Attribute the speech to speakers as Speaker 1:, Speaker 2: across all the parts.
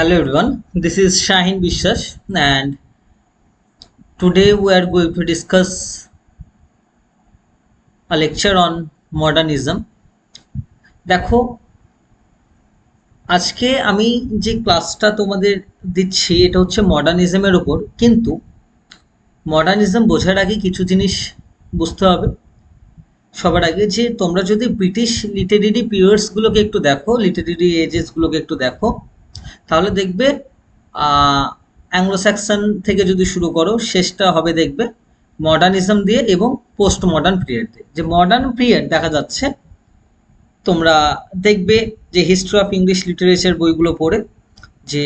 Speaker 1: Hello everyone, this is Shahin Bishwas and today we are going to discuss a lecture on modernism. দেখো আজকে আমি যে ক্লাসটা তোমাদের দিচ্ছি এটা হচ্ছে মডার্নিজমের উপর, কিন্তু মডার্নিজম বোঝার আগে কিছু জিনিস বুঝতে হবে। সবার আগে যে তোমরা যদি ব্রিটিশ লিটারেরি পিরিয়ডসগুলোকে একটু দেখো, লিটারেরি এজেসগুলোকে একটু দেখো, তাহলে দেখবে অ্যাংলো স্যাক্সন থেকে যদি শুরু করো শেষটা হবে দেখবে মডার্নিজম দিয়ে এবং পোস্ট মডার্ন পিরিয়ড দিয়ে। যে মডার্ন পিরিয়ড দেখা যাচ্ছে তোমরা দেখবে যে হিস্ট্রি অফ ইংলিশ লিটারেচার বইগুলো পড়ে যে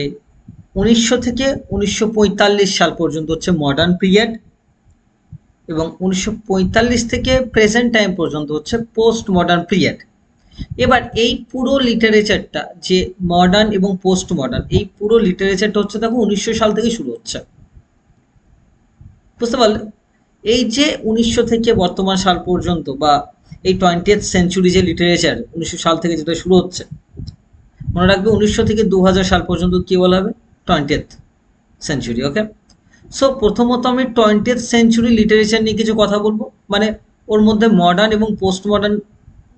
Speaker 1: 1900 থেকে 1945 সাল পর্যন্ত হচ্ছে মডার্ন পিরিয়ড এবং 1945 থেকে প্রেজেন্ট টাইম পর্যন্ত হচ্ছে পোস্ট মডার্ন পিরিয়ড। এবার এই পুরো লিটারেচারটা যে মডার্ন এবং পোস্ট মডার্ন, এই পুরো লিটারেচারটা হচ্ছে দেখো 1900 সাল থেকে শুরু হচ্ছে, বুঝতে পারলে? এই যে 1900 থেকে বর্তমান সাল পর্যন্ত বা এই 20th সেঞ্চুরি যে লিটারেচার 1900 সাল থেকে যেটা শুরু হচ্ছে, মনে রাখবে 1900 থেকে 2000 সাল পর্যন্ত কি বলা হবে? 20th century. ওকে, সো প্রথমত আমি 20th সেঞ্চুরি লিটারেচার নিয়ে কিছু কথা বলবো, মানে ওর মধ্যে মডার্ন এবং পোস্ট মডার্ন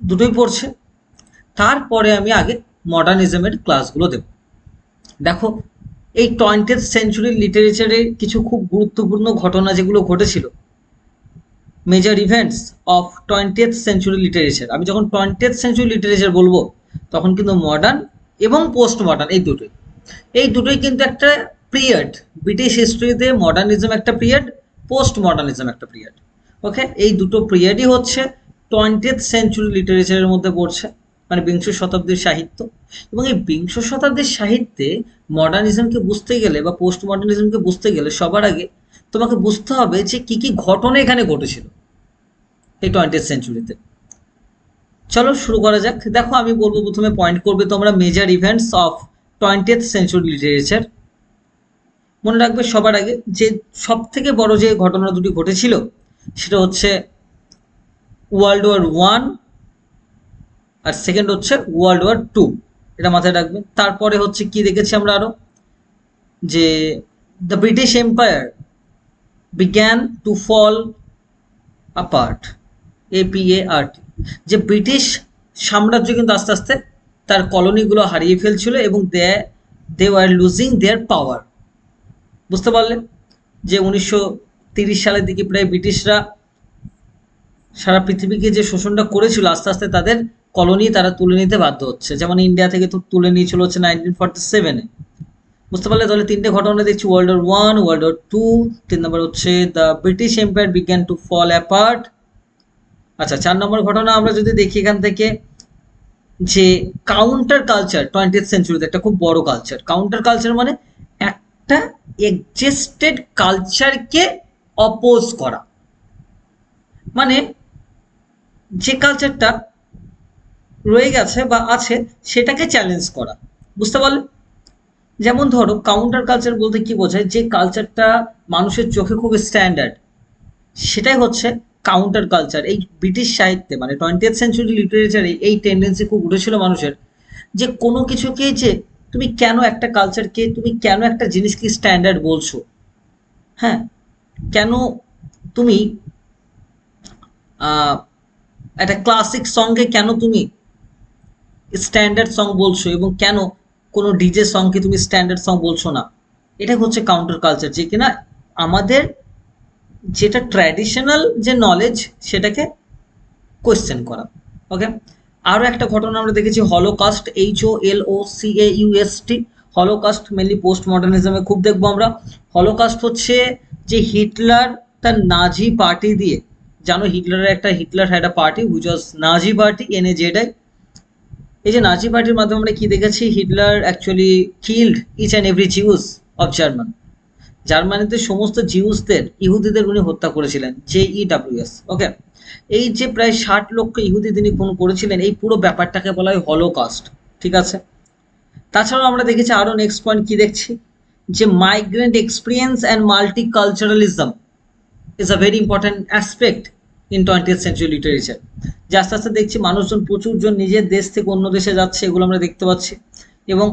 Speaker 1: দুটোই পড়ছে। তারপরে আমি আগে মডার্নিজমের ক্লাসগুলো দেব। দেখো এই 20th সেঞ্চুরি লিটারেচারে কিছু খুব গুরুত্বপূর্ণ ঘটনা যেগুলো ঘটেছিল, major events of 20th century literature. আমি যখন 20th সেঞ্চুরি লিটারেচার বলবো তখন কিন্তু মডার্ন এবং পোস্ট মডার্ন এই দুটোই কিন্তু একটা পিরিয়ড। ব্রিটিশ হিস্ট্রিতে মডার্নিজম একটা পিরিয়ড, পোস্ট মডার্নিজম একটা পিরিয়ড। ওকে, এই দুটো পিরিয়ডই হচ্ছে 20th সেঞ্চুরি লিটারেচারের মধ্যে পড়ছে, মানে বিংশ শতাব্দীর সাহিত্য। এবং এই বিংশ শতাব্দীর সাহিত্যে মডার্নিজমকে বুঝতে গেলে বা পোস্ট মডার্নিজমকে বুঝতে গেলে সবার আগে তোমাকে বুঝতে হবে যে কি কি ঘটনা এখানে ঘটেছিল এই 20th সেঞ্চুরিতে। চলো শুরু করা যাক। দেখো আমি বলবো, প্রথমে পয়েন্ট করবে তোমরা major events of 20th century literature. মনে রাখবে সবার আগে যে সব থেকে বড় যে ঘটনা দুটি ঘটেছিল সেটা হচ্ছে ওয়ার্ল্ড ওয়ার 1 আর সেকেন্ড হচ্ছে ওয়ার্ল্ড ওয়ার 2, এটা মাথায় রাখবে। তারপরে হচ্ছে কি দেখেছি আমরা আরো, যে the British empire began to fall apart, APART, যে ব্রিটিশ সাম্রাজ্য কিন্তু আস্তে আস্তে তার কলোনিগুলো হারিয়ে ফেলছিল এবং দে ওয়ার লুজিং দেয়ার পাওয়ার। বুঝতে পারলে যে 1930 সালের দিকে প্রায় ব্রিটিশরা সারা পৃথিবীকে যে শোষণটা করেছিল আস্তে আস্তে তাদের কলোনি তারা তুলে নিতে বাধ্য হচ্ছে। যেমন ইন্ডিয়া থেকে তো তুলে নিয়েছিল হচ্ছে 1947-এ। বুঝতে পারলে? তাহলে তিনটে ঘটনা দেখছি, ওয়ার্ল্ড ওয়ার 1, ওয়ার্ল্ড ওয়ার 2, 3 নম্বর হচ্ছে the British empire began to fall apart. আচ্ছা, 4 নম্বর ঘটনা আমরা যদি দেখি এখান থেকে, যে কাউন্টার কালচার 20th সেঞ্চুরিতে একটা খুব বড় কালচার। কাউন্টার কালচার মানে একটা এক্সিস্টেড কালচারকে অপোজ করা, মানে যে কালচারটা রয়ে গেছে বা আছে সেটাকে চ্যালেঞ্জ করা। বুঝতে পারলে? যেমন ধরো কাউন্টার কালচার বলতে কি বোঝায়, যে কালচারটা মানুষের চোখে খুব স্ট্যান্ডার্ড সেটাই হচ্ছে কাউন্টার কালচার। এই ব্রিটিশ সাহিত্যে মানে 20th সেঞ্চুরি লিটারেচারে এই টেন্ডেন্সি খুব উঠেছিল মানুষের, যে কোনো কিছুকে যে তুমি কেন একটা কালচারকে, তুমি কেন একটা জিনিসকে স্ট্যান্ডার্ড বলছো, হ্যাঁ, কেন তুমি একটা ক্লাসিক সঙ্গে কেন তুমি স্ট্যান্ডার্ড সং বলছো এবং কেন কোনো ডিজে সংকে তুমি স্ট্যান্ডার্ড সং বলছো না। এটা হচ্ছে কাউন্টার কালচার, যে কিনা আমাদের যেটা ট্র্যাডিশনাল যে নলেজ সেটাকে কোয়েশ্চেন করা। ওকে, আরও একটা ঘটনা আমরা দেখেছি holocaust, HOLOCAUST। Holocaust mainly post মডার্নিজমে খুব দেখবো আমরা। হলোকাস্ট হচ্ছে যে হিটলার তার নাজি পার্টি দিয়ে, জানো হিটলার হ্যাড একটা party which was Nazi party, NAZI। এই যে নাজি পার্টির মাধ্যমে আমরা কি দেখেছি, Hitler actually killed each and every Jews of German. জার্মানিতে সমস্ত জিউসদের, ইহুদিদের উনি হত্যা করেছিলেন, JEWS। ওকে, এই যে প্রায় 60 লক্ষ ইহুদি তিনি খুন করেছিলেন, এই পুরো ব্যাপারটাকে বলা হয় হলোকাস্ট। ঠিক আছে, তাছাড়াও আমরা দেখেছি আরো নেক্সট পয়েন্ট কি দেখছি, যে migrant experience and multiculturalism is a very important aspect in 20th century literature. যে আস্তে আস্তে দেখছি মানুষজন প্রচুর জন নিজের দেশ থেকে অন্য দেশে যাচ্ছে, এগুলো আমরা দেখতে পাচ্ছি। এবং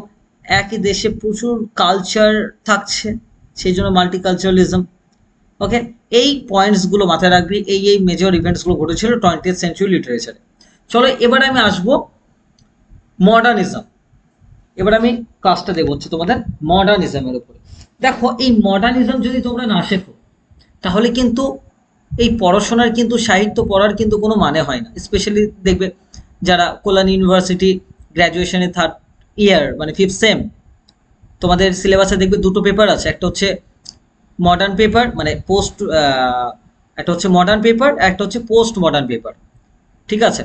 Speaker 1: একই দেশে প্রচুর কালচার থাকছে, সেই জন্য মাল্টিকালচারালিজম। ওকে, এই পয়েন্টসগুলো মাথায় রাখবি, এই মেজর ইভেন্টসগুলো ঘটেছিল 20th সেঞ্চুরি লিটারেচারে। চলো এবার আমি আসবো মডার্নিজম। এবার আমি ক্লাসটা দেবো হচ্ছে তোমাদের মডার্নিজমের উপরে। দেখো এই মডার্নিজম যদি তোমরা না শেখো তাহলে কিন্তু এই পড়াশোনার কিন্তু সাহিত্য পড়ার কিন্তু কোনো মানে হয় না। স্পেশালি দেখবে যারা কল্যাণ ইউনিভার্সিটি গ্র্যাজুয়েশনের 3rd ইয়ার মানে 5th সেম, তোমাদের সিলেবাসে দেখবে দুটো পেপার আছে, একটা হচ্ছে মডার্ন পেপার মানে পোস্ট, একটা হচ্ছে মডার্ন পেপার, একটা হচ্ছে পোস্ট মডার্ন পেপার। ঠিক আছে,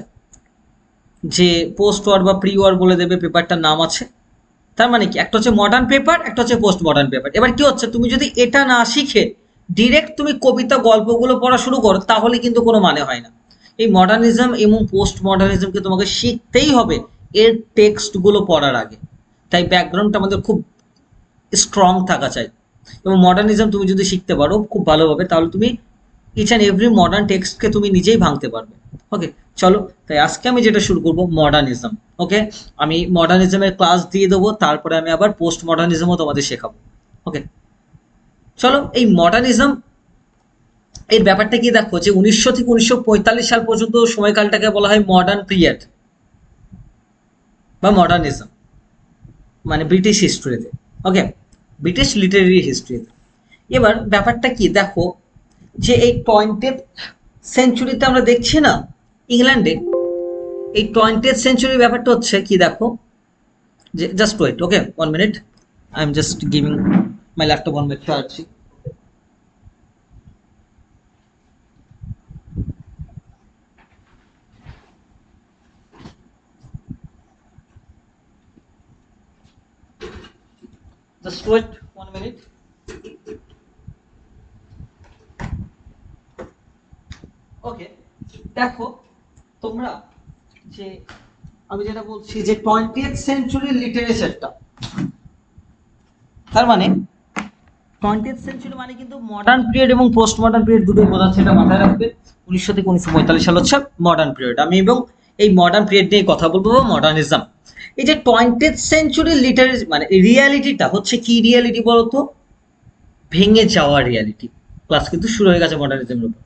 Speaker 1: যে পোস্ট ওয়ার বা প্রি ওয়ার বলে দেবে পেপারটার নাম আছে। তার মানে কি, একটা হচ্ছে মডার্ন পেপার, একটা হচ্ছে পোস্ট মডার্ন পেপার। এবার কি হচ্ছে, তুমি যদি এটা না শিখে ডিরেক্ট তুমি কবিতা গল্পগুলো পড়া শুরু করো তাহলে কিন্তু কোনো মানে হয় না। এই মডার্নিজম এবং পোস্ট মডার্নিজমকে তোমাকে শিখতেই হবে এর টেক্সটগুলো পড়ার আগে। তাই ব্যাকগ্রাউন্ডটা আমাদের খুব স্ট্রং থাকা চাই। এবং মডার্নিজম তুমি যদি শিখতে পারো খুব ভালোভাবে তাহলে তুমি ইচ অ্যান্ড এভরি মডার্ন টেক্সটকে তুমি নিজেই ভাঙতে পারবে। ওকে, চলো তাই আজকে আমি যেটা শুরু করব মডার্নিজম। ওকে, আমি মডার্নিজমের ক্লাস দিয়ে দেবো, তারপরে আমি আবার পোস্ট মডার্নিজমও তোমাদের শেখাবো। ওকে, চলো এই মডার্নিজম এর ব্যাপারটা কি দেখো, যে 1900 থেকে 1945 সাল পর্যন্ত সময়কালটাকে বলা হয় মডার্ন পিরিয়ড বা মডার্নিজম, মানে ব্রিটিশ হিস্ট্রিতে। ওকে, ব্রিটিশ লিটারেরি হিস্ট্রিতে। এবার ব্যাপারটা কি দেখো, যে এই 20th সেঞ্চুরিতে আমরা দেখছি না ইংল্যান্ডে, এই 20th সেঞ্চুরির ব্যাপারটা হচ্ছে কি দেখো, যে just wait, okay 1 minute, I am just giving my laptop on my charge. Just wait 1 minute. ওকে, দেখো তোমরা, যে আমি যেটা বলছি যে 20th সেঞ্চুরির লিটারেচারটা, তার মানে 20th সেঞ্চুরি মানে কিন্তু মডার্ন পিরিয়ড এবং পোস্ট মডার্ন পিরিয়ড দুটোই বোঝাচ্ছে, এটা মাথায় রাখবে। 1900 থেকে 1945 সাল হচ্ছে মডার্ন পিরিয়ড। আমি এবং এই মডার্ন পিরিয়ড নিয়ে কথা বলবো, মডার্নিজম। এই যে 20th সেঞ্চুরি লিটারেচার মানে রিয়ালিটিটা হচ্ছে কি রিয়ালিটি বলতো, ভেঙে যাওয়া রিয়ালিটি। ক্লাস কিন্তু শুরু হয়ে গেছে মডার্নিজমের উপর।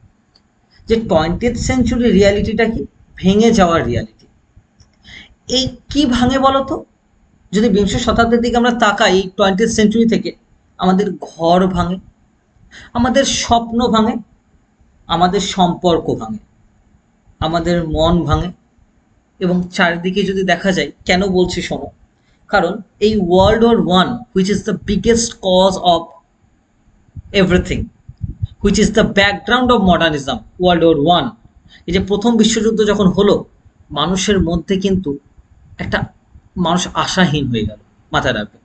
Speaker 1: যে 20th সেঞ্চুরি রিয়ালিটিটা কি, ভেঙে যাওয়ার রিয়ালিটি। এই কি ভাঙে বলতো, যদি বিংশ শতাব্দীর দিকে আমরা তাকাই, এই 20th সেঞ্চুরি থেকে আমাদের ঘর ভাঙে, আমাদের স্বপ্ন ভাঙে, আমাদের সম্পর্ক ভাঙে, আমাদের মন ভাঙে। এবং চারিদিকে যদি দেখা যায়, কেন বলছি শোনো, কারণ এই World War I, which is the biggest cause of everything, which is the background of modernism, World War I, এই যে প্রথম বিশ্বযুদ্ধ যখন হলো, মানুষের মধ্যে কিন্তু একটা, মানুষ আশাহীন হয়ে গেল। মাথায় রাখবে,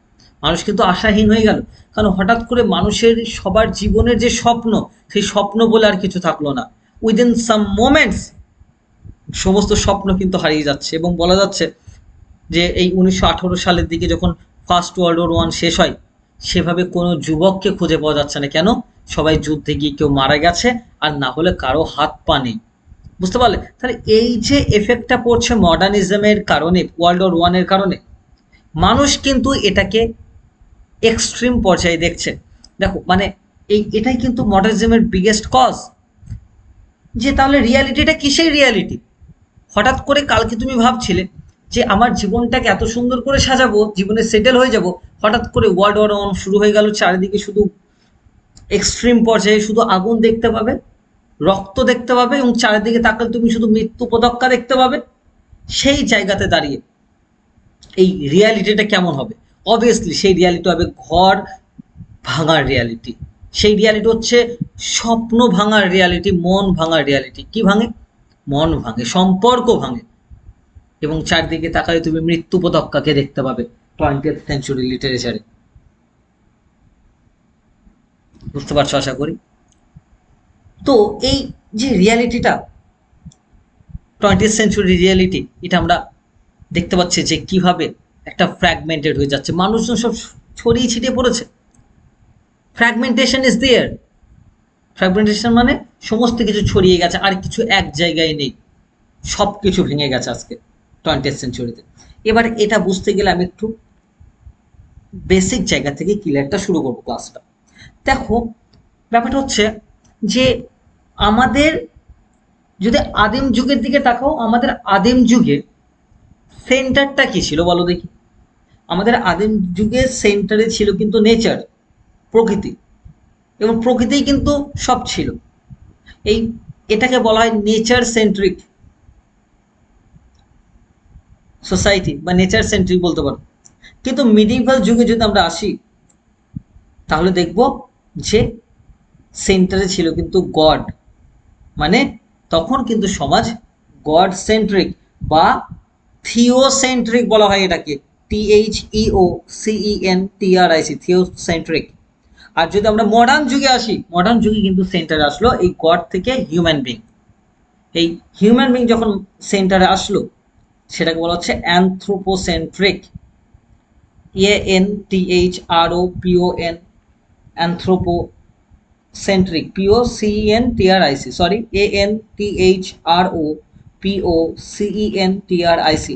Speaker 1: মানুষ কিন্তু আশাহীন হয়ে গেল, কারণ হঠাৎ করে মানুষের সবার জীবনের যে স্বপ্ন, সেই স্বপ্ন বলে আর কিছু থাকলো না। উইদিন সাম মোমেন্টস সমস্ত স্বপ্ন কিন্তু হারিয়ে যাচ্ছে। এবং বলা যাচ্ছে যে এই 1918 সালের দিকে যখন ফার্স্ট World War I শেষ হয়, সেভাবে কোনো যুবককে খুঁজে পাওয়া যাচ্ছে না। কেন? সবাই যুদ্ধে গিয়ে কেউ মারা গেছে, আর না হলে কারো হাত পা নেই। বুঝতে পারলে? তাহলে এই যে এফেক্টটা পড়ছে মডার্নিজমের কারণে, World War I এর কারণে, মানুষ কিন্তু এটাকে এক্সট্রিম পর্যায়ে দেখছে। দেখো মানে এটাই কিন্তু মডার্নিজমের বিগেস্ট কজ। যে তাহলে রিয়ালিটিটা কিসের রিয়ালিটি? হঠাৎ করে কালকে তুমি ভাবছিলে যে আমার জীবনটাকে এত সুন্দর করে সাজাবো, জীবনে সেটেল হয়ে যাব, হঠাৎ করে World War I শুরু হয়ে গেল, চারিদিকে শুধু এক্সট্রিম পর্যায়ে শুধু আগুন দেখতে পাবে, রক্ত দেখতে পাবে, এবং চারিদিকে তাকালে তুমি শুধু মৃত্যু পদক্কা দেখতে পাবে। সেই জায়গাতে দাঁড়িয়ে এই রিয়ালিটিটা কেমন হবে? অবভিয়াসলি সেই রিয়ালিটি হবে ঘর ভাঙার রিয়ালিটি। সেই রিয়ালিটি হচ্ছে স্বপ্ন ভাঙার রিয়ালিটি, মন ভাঙার রিয়ালিটি। কি ভাঙে? মন ভাঙে, সম্পর্ক ভাঙে, এবং চারদিকে তাকালে তুমি মৃত্যু পদক্কাকে দেখতে পাবে 20th সেঞ্চুরি লিটারেচারে। বুঝতে পারছো আশা করি। তো এই যে রিয়ালিটিটা, 20th সেঞ্চুরি রিয়ালিটি, এটা আমরা দেখতে পাচ্ছি যে কিভাবে একটা ফ্র্যাগমেন্টেড হয়ে যাচ্ছে, মানুষজন সব ছড়িয়ে ছিটিয়ে পড়েছে। Fragmentation is there. ফ্র্যাগমেন্টেশন মানে সমস্ত কিছু ছড়িয়ে গেছে, আর কিছু এক জায়গায় নেই, সব কিছু ভেঙে গেছে আজকে 20th সেঞ্চুরিতে। এবার এটা বুঝতে গেলে আমি একটু বেসিক জায়গা থেকে ক্লিয়ারটা শুরু করবো ক্লাসটা। দেখো, ব্যাপারটা হচ্ছে যে আমাদের যদি আদিম যুগের দিকে তাকাও, আমাদের আদিম যুগে সেন্টারটা কি ছিল বলো দেখি। আমাদের আদিম যুগে সেন্টারে ছিল কিন্তু নেচার, প্রকৃতি, এবং প্রকৃতিই কিন্তু সব ছিল। এই এটাকে বলা হয় নেচার সেন্ট্রিক সোসাইটি বা নেচার সেন্ট্রিক বলতে পারো। কিন্তু মিডিভাল যুগে যদি আমরা আসি, তাহলে দেখব যে সেন্টারে ছিল কিন্তু গড, মানে তখন কিন্তু সমাজ গড সেন্ট্রিক বা থিওসেন্ট্রিক বলা হয় এটাকে, THEOCENTRIC, থিওসেন্ট্রিক। আর যদি আমরা মডার্ন যুগে আসি, মডার্ন যুগে কিন্তু সেন্টারে আসলো এই গড থেকে হিউম্যান বিং। এই হিউম্যান বিং যখন সেন্টারে আসলো, সেটাকে বলা হচ্ছে anthropocentric, ANTHROPON, anthropocentric, POCENTRIC, sorry, ANTHROPOCENTRIC,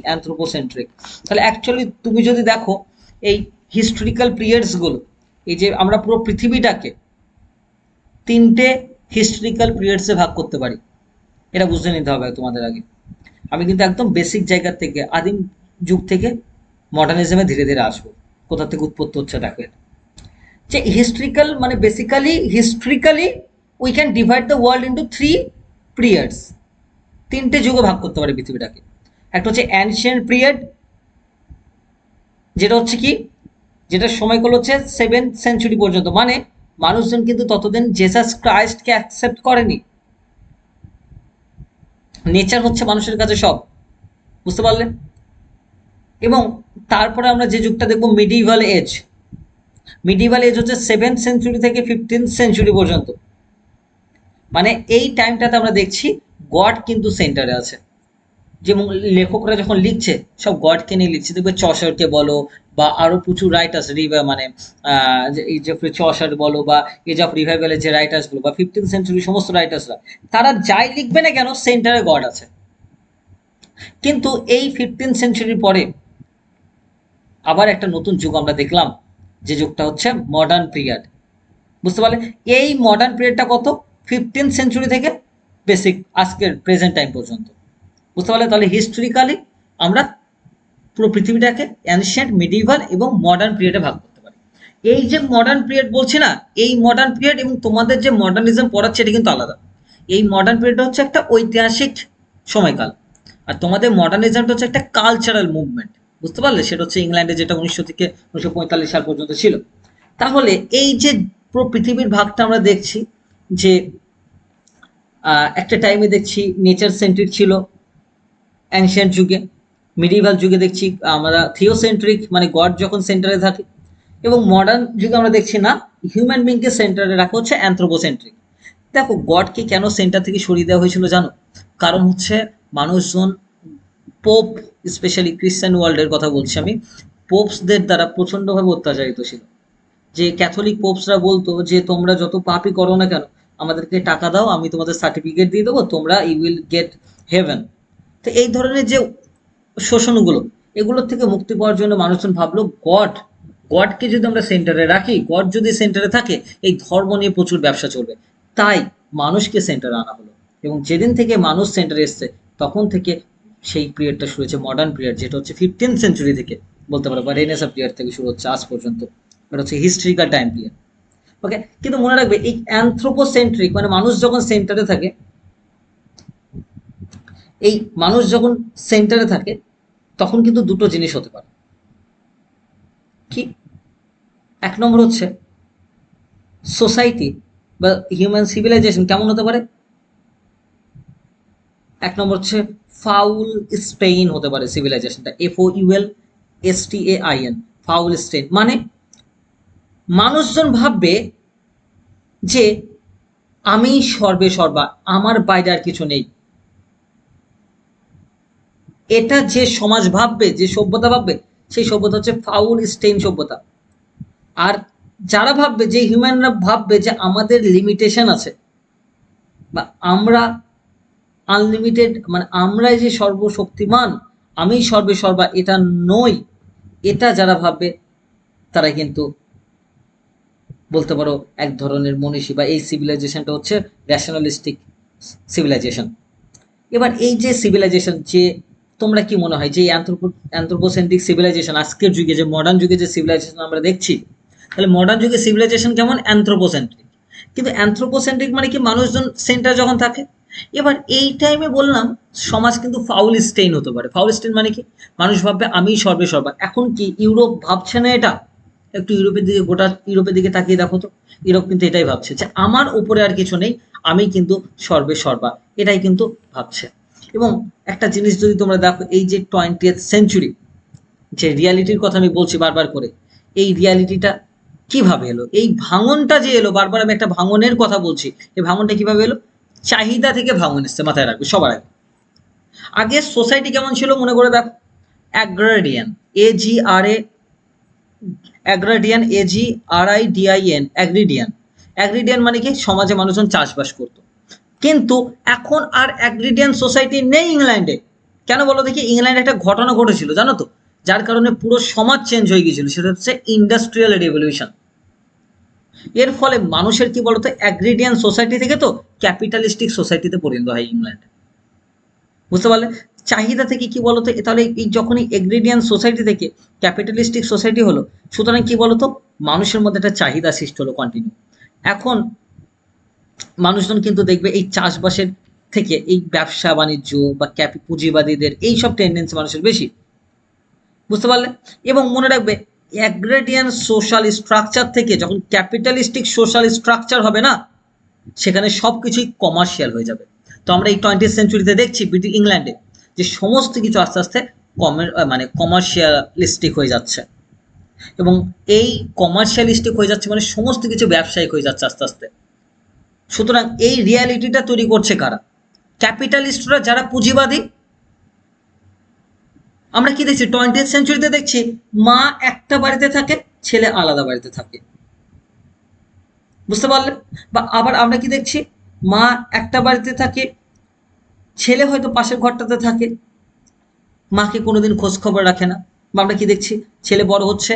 Speaker 1: anthropocentric. তাহলে অ্যাকচুয়ালি তুমি যদি দেখো এই হিস্টোরিক্যাল পিরিয়ডসগুলো, এই যে আমরা পুরো পৃথিবীটাকে তিনটে হিস্টোরিক্যাল পিরিয়ডসে ভাগ করতে পারি, এটা বুঝতে নিতে হবে তোমাদের আগে। আমি কিন্তু একদম বেসিক জায়গা থেকে, আদিম যুগ থেকে মডার্নিজমে ধীরে ধীরে আসবো, কোথা থেকে উৎপত্তি হচ্ছে দেখো। এটা যে হিস্ট্রিক্যাল মানে basically historically we can divide the world into three periods. তিনটে যুগে ভাগ করতে পারে পৃথিবীটাকে। একটা হচ্ছে অ্যানশিয়েন্ট পিরিয়ড, যেটা হচ্ছে কি, যেটার সময়কাল হচ্ছে 7th সেঞ্চুরি পর্যন্ত, মানে মানুষজন কিন্তু ততদিন জেসাস ক্রাইস্টকে অ্যাকসেপ্ট করেনি। নেচার হচ্ছে মানুষের কাছে সব, বুঝতে পারলে। এবং তারপরে আমরা যে যুগটা দেখবো মিডিভাল এজ। মিডিভাল এজ হচ্ছে 7th সেঞ্চুরি থেকে 15th সেঞ্চুরি পর্যন্ত, মানে এই টাইমটাতে আমরা দেখছি গড কিন্তু সেন্টারে আছে। যেমন লেখকরা যখন লিখছে সব গডকে নিয়ে লিখছে, দেখবে চসারকে বলো বা আরো প্রচুর রাইটার্স, মানে এই যে চসার বলো বা এজ অফ রিভাইভালের যে রাইটার্স গুলো বা 15th সেঞ্চুরি সমস্ত রাইটার্সরা, তারা যাই লিখবে না কেন সেন্টারে গড আছে। কিন্তু এই 15th সেঞ্চুরির পরে আবার একটা নতুন যুগ আমরা দেখলাম, যে যুগটা হচ্ছে মডার্ন পিরিয়ড, বুঝতে পারলে। এই মডার্ন পিরিয়ডটা কত, 15th সেঞ্চুরি থেকে বেসিক আজকের প্রেজেন্ট টাইম পর্যন্ত, বুঝতে পারলে। তাহলে হিস্টোরিক্যালি আমরা পুরো পৃথিবীটাকে অ্যানশিয়েন্ট, মিডিভাল এবং মডার্ন পিরিয়ডে ভাগ করতে পারি। এই যে মডার্ন পিরিয়ড বলছি না, এই মডার্ন পিরিয়ড এবং তোমাদের যে মডার্নিজম পড়াচ্ছে এটা কিন্তু আলাদা। এই মডার্ন পিরিয়ডটা হচ্ছে একটা ঐতিহাসিক সময়কাল, আর তোমাদের মডার্নিজমটা হচ্ছে একটা কালচারাল মুভমেন্ট, বুঝতে পারলে। সেটা হচ্ছে ইংল্যান্ডে, যেটা 1900 থেকে 1945 সাল পর্যন্ত ছিল। তাহলে এই যে পুরো পৃথিবীর ভাগটা আমরা দেখছি, যে একটা টাইমে দেখছি নেচার সেন্ট্রিক ছিল অ্যানশিয়েন্ট যুগে, মিডিভাল যুগে দেখছি আমরা থিওসেন্ট্রিক, মানে গড যখন সেন্টারে থাকে, এবং মডার্ন যুগে আমরা দেখছি না, হিউম্যান বিংকে সেন্টারে রাখা হচ্ছে অ্যানথ্রোপোসেন্ট্রিক। দেখো, গডকে কেন সেন্টার থেকে সরিয়ে দেওয়া হয়েছিল জানো? কারণ হচ্ছে মানুষজন, পোপ, স্পেশালি ক্রিশ্চিয়ান ওয়ার্ল্ডের কথা বলছি আমি, পোপসদের দ্বারা প্রচণ্ডভাবে অত্যাচারিত ছিল। যে ক্যাথলিক পোপসরা বলতো যে তোমরা যত পাপই করো না কেন, আমাদেরকে টাকা দাও, আমি তোমাদের সার্টিফিকেট দিয়ে দেবো, তোমরা ইউ উইল গেট হেভেন। তো এই ধরনের যে শোষণগুলো, এগুলোর থেকে মুক্তি পাওয়ার জন্য মানুষজন ভাবলো গডকে যদি আমরা সেন্টারে রাখি, গড যদি সেন্টারে থাকে, এই ধর্ম নিয়ে প্রচুর ব্যবসা চলবে। তাই মানুষকে সেন্টারে আনা হলো, এবং যেদিন থেকে মানুষ সেন্টারে এসছে তখন থেকে সেই পিরিয়ডটা শুরু হয়েছে মডার্ন পিরিয়ড, যেটা হচ্ছে 15th সেঞ্চুরি থেকে বলতে পারো, বা রেনেসাঁ পিরিয়ড থেকে শুরু হচ্ছে আজ পর্যন্ত। এটা হচ্ছে হিস্ট্রিক্যাল টাইম পিরিয়ড। ওকে, কিন্তু মনে রাখবে এই অ্যানথ্রোপোসেন্ট্রিক মানে মানুষ যখন সেন্টারে থাকে, এই মানুষ যখন সেন্টারে থাকে তখন কিন্তু দুটো জিনিস হতে পারে। কি? এক নম্বর হচ্ছে সোসাইটি বা হিউম্যান সিভিলাইজেশন কেমন হতে পারে? এক নম্বর হচ্ছে ফাউল স্টেইন হতে পারে সিভিলাইজেশনটা, FOULSTAIN, ফাউল স্টেইন। মানে মানুষজন ভাববে যে আমি সর্বে সর্বা, আমার বাইরে আর কিছু নেই। এটা যে সমাজ ভাববে, যে সভ্যতা ভাববে, সেই সভ্যতা হচ্ছে ফাউল স্টেইন সভ্যতা। আর যারা ভাববে, যে হিউম্যানরা ভাববে যে আমাদের লিমিটেশন আছে, বা আমরা আনলিমিটেড, মানে আমরাই যে সর্বশক্তিমান, আমি সর্বে সর্বা, এটা নই, এটা যারা ভাববে তারা কিন্তু বলতে পারো এক ধরনের মনীষী, বা এই সিভিলাইজেশনটা হচ্ছে ন্যাশনালিস্টিক সিভিলাইজেশন। এবার এই যে সিভিলাইজেশন, যে তোমরা কি মনে হয় যে অ্যান্থ্রোপোসেন্ট্রিক সিভিলাইজেশন, আজকের যুগে যে মডার্ন যুগে যে সিভিলাইজেশন আমরা দেখছি, তাহলে মডার্ন যুগে সিভিলাইজেশন কেমন? অ্যান্থ্রোপোসেন্ট্রিক। কিন্তু অ্যান্থ্রোপোসেন্ট্রিক মানে কি? মানুষজন সেন্টার যখন থাকে। এবার এই টাইমে বললাম সমাজ কিন্তু ফাউল স্টেইন হতে পারে। ফাউল স্টেইন মানে কি? মানুষ ভাববে আমি সর্বে সর্বা। এখন কি ইউরোপ ভাবছে না এটা? একটু ইউরোপের দিকে, গোটা ইউরোপের দিকে তাকিয়ে দেখো তো। ইউরোপ কিন্তু এটাই ভাবছে যে আমার উপরে আর কিছু নেই, আমি কিন্তু সর্বে সর্বা, এটাই কিন্তু ভাবছে। এবং একটা জিনিস যদি তোমরা দেখো, এই যে 20th সেঞ্চুরি যে রিয়ালিটির কথা আমি বলছি বারবার করে, এই রিয়ালিটিটা কিভাবে এলো? এই ভাঙনটা যে এলো, বারবার আমি একটা ভাঙনের কথা বলছি, এই ভাঙনটা কিভাবে এলো? চাহিদা থেকে ভাঙন এসছে, মাথায় রাখবে সবার আগে। আগে সোসাইটি কেমন ছিল মনে করে দেখো, অ্যাগ্রারিয়ান, AGRA, অ্যাগ্রারিয়ান, AGRIDIN, অ্যাগ্রিডিয়ান। অ্যাগ্রিডিয়ান মানে কি? সমাজে মানুষজন চাষবাস করতো। কিন্তু এখন আর অ্যাগ্রিডিয়ান সোসাইটি নেই ইংল্যান্ডে। কেন বলো দেখি? ইংল্যান্ডে একটা ঘটনা ঘটেছিল জানো তো, যার কারণে পুরো সমাজ চেঞ্জ হয়ে গিয়েছিল, সেটা হচ্ছে ইন্ডাস্ট্রিয়াল রেভলিউশন। এর ফলে মানুষের কি বলতো, অ্যাগ্রিডিয়ান সোসাইটি থেকে তো ক্যাপিটালিস্টিক সোসাইটিতে পরিণত হয় ইংল্যান্ড। বুঝতে পারলে? চাহিদা থেকে কি বলতো, তাহলে এই যখনই এগ্রিডিয়ান সোসাইটি থেকে ক্যাপিটালিস্টিক সোসাইটি হলো, সুতরাং কি বলতো, মানুষের মধ্যে একটা চাহিদা সৃষ্টি হলো কন্টিনিউ। এখন মানুষজন কিন্তু দেখবে এই চাষবাসের থেকে এই ব্যবসা বাণিজ্য বা পুঁজিবাদীদের এইসব টেন্ডেন্সি মানুষের বেশি। বুঝতে পারলে? এবং মনে রাখবে, অ্যাগ্রেডিয়ান সোশ্যাল স্ট্রাকচার থেকে যখন ক্যাপিটালিস্টিক সোশ্যাল স্ট্রাকচার হবে না, সেখানে সবকিছুই কমার্শিয়াল হয়ে যাবে। তো আমরা এই 20th সেঞ্চুরিতে দেখছি ব্রিটিশ ইংল্যান্ডে যে সমস্ত কিছু আস্তে আস্তে মানে কমার্শিয়ালিস্টিক হয়ে যাচ্ছে। এবং এই কমার্শিয়ালিস্টিক হয়ে যাচ্ছে মানে সমস্ত কিছু ব্যবসায়িক হয়ে যাচ্ছে আস্তে আস্তে। সুতরাং এই রিয়ালিটিটা তৈরি করছে কারা? ক্যাপিটালিস্টরা, যারা পুঁজিবাদী। আমরা কি দেখছি 20th সেঞ্চুরিতে? দেখছি মা একটা বাড়িতে থাকে, ছেলে আলাদা বাড়িতে থাকে। বুঝতে পারলে? বা আবার আমরা কি দেখছি, মা একটা বাড়িতে থাকে, ছেলে হয়তো পাশের ঘরটাতে থাকে, মাকে কোনোদিন খোঁজ খবর রাখে না। বা আমরা কি দেখছি, ছেলে বড় হচ্ছে,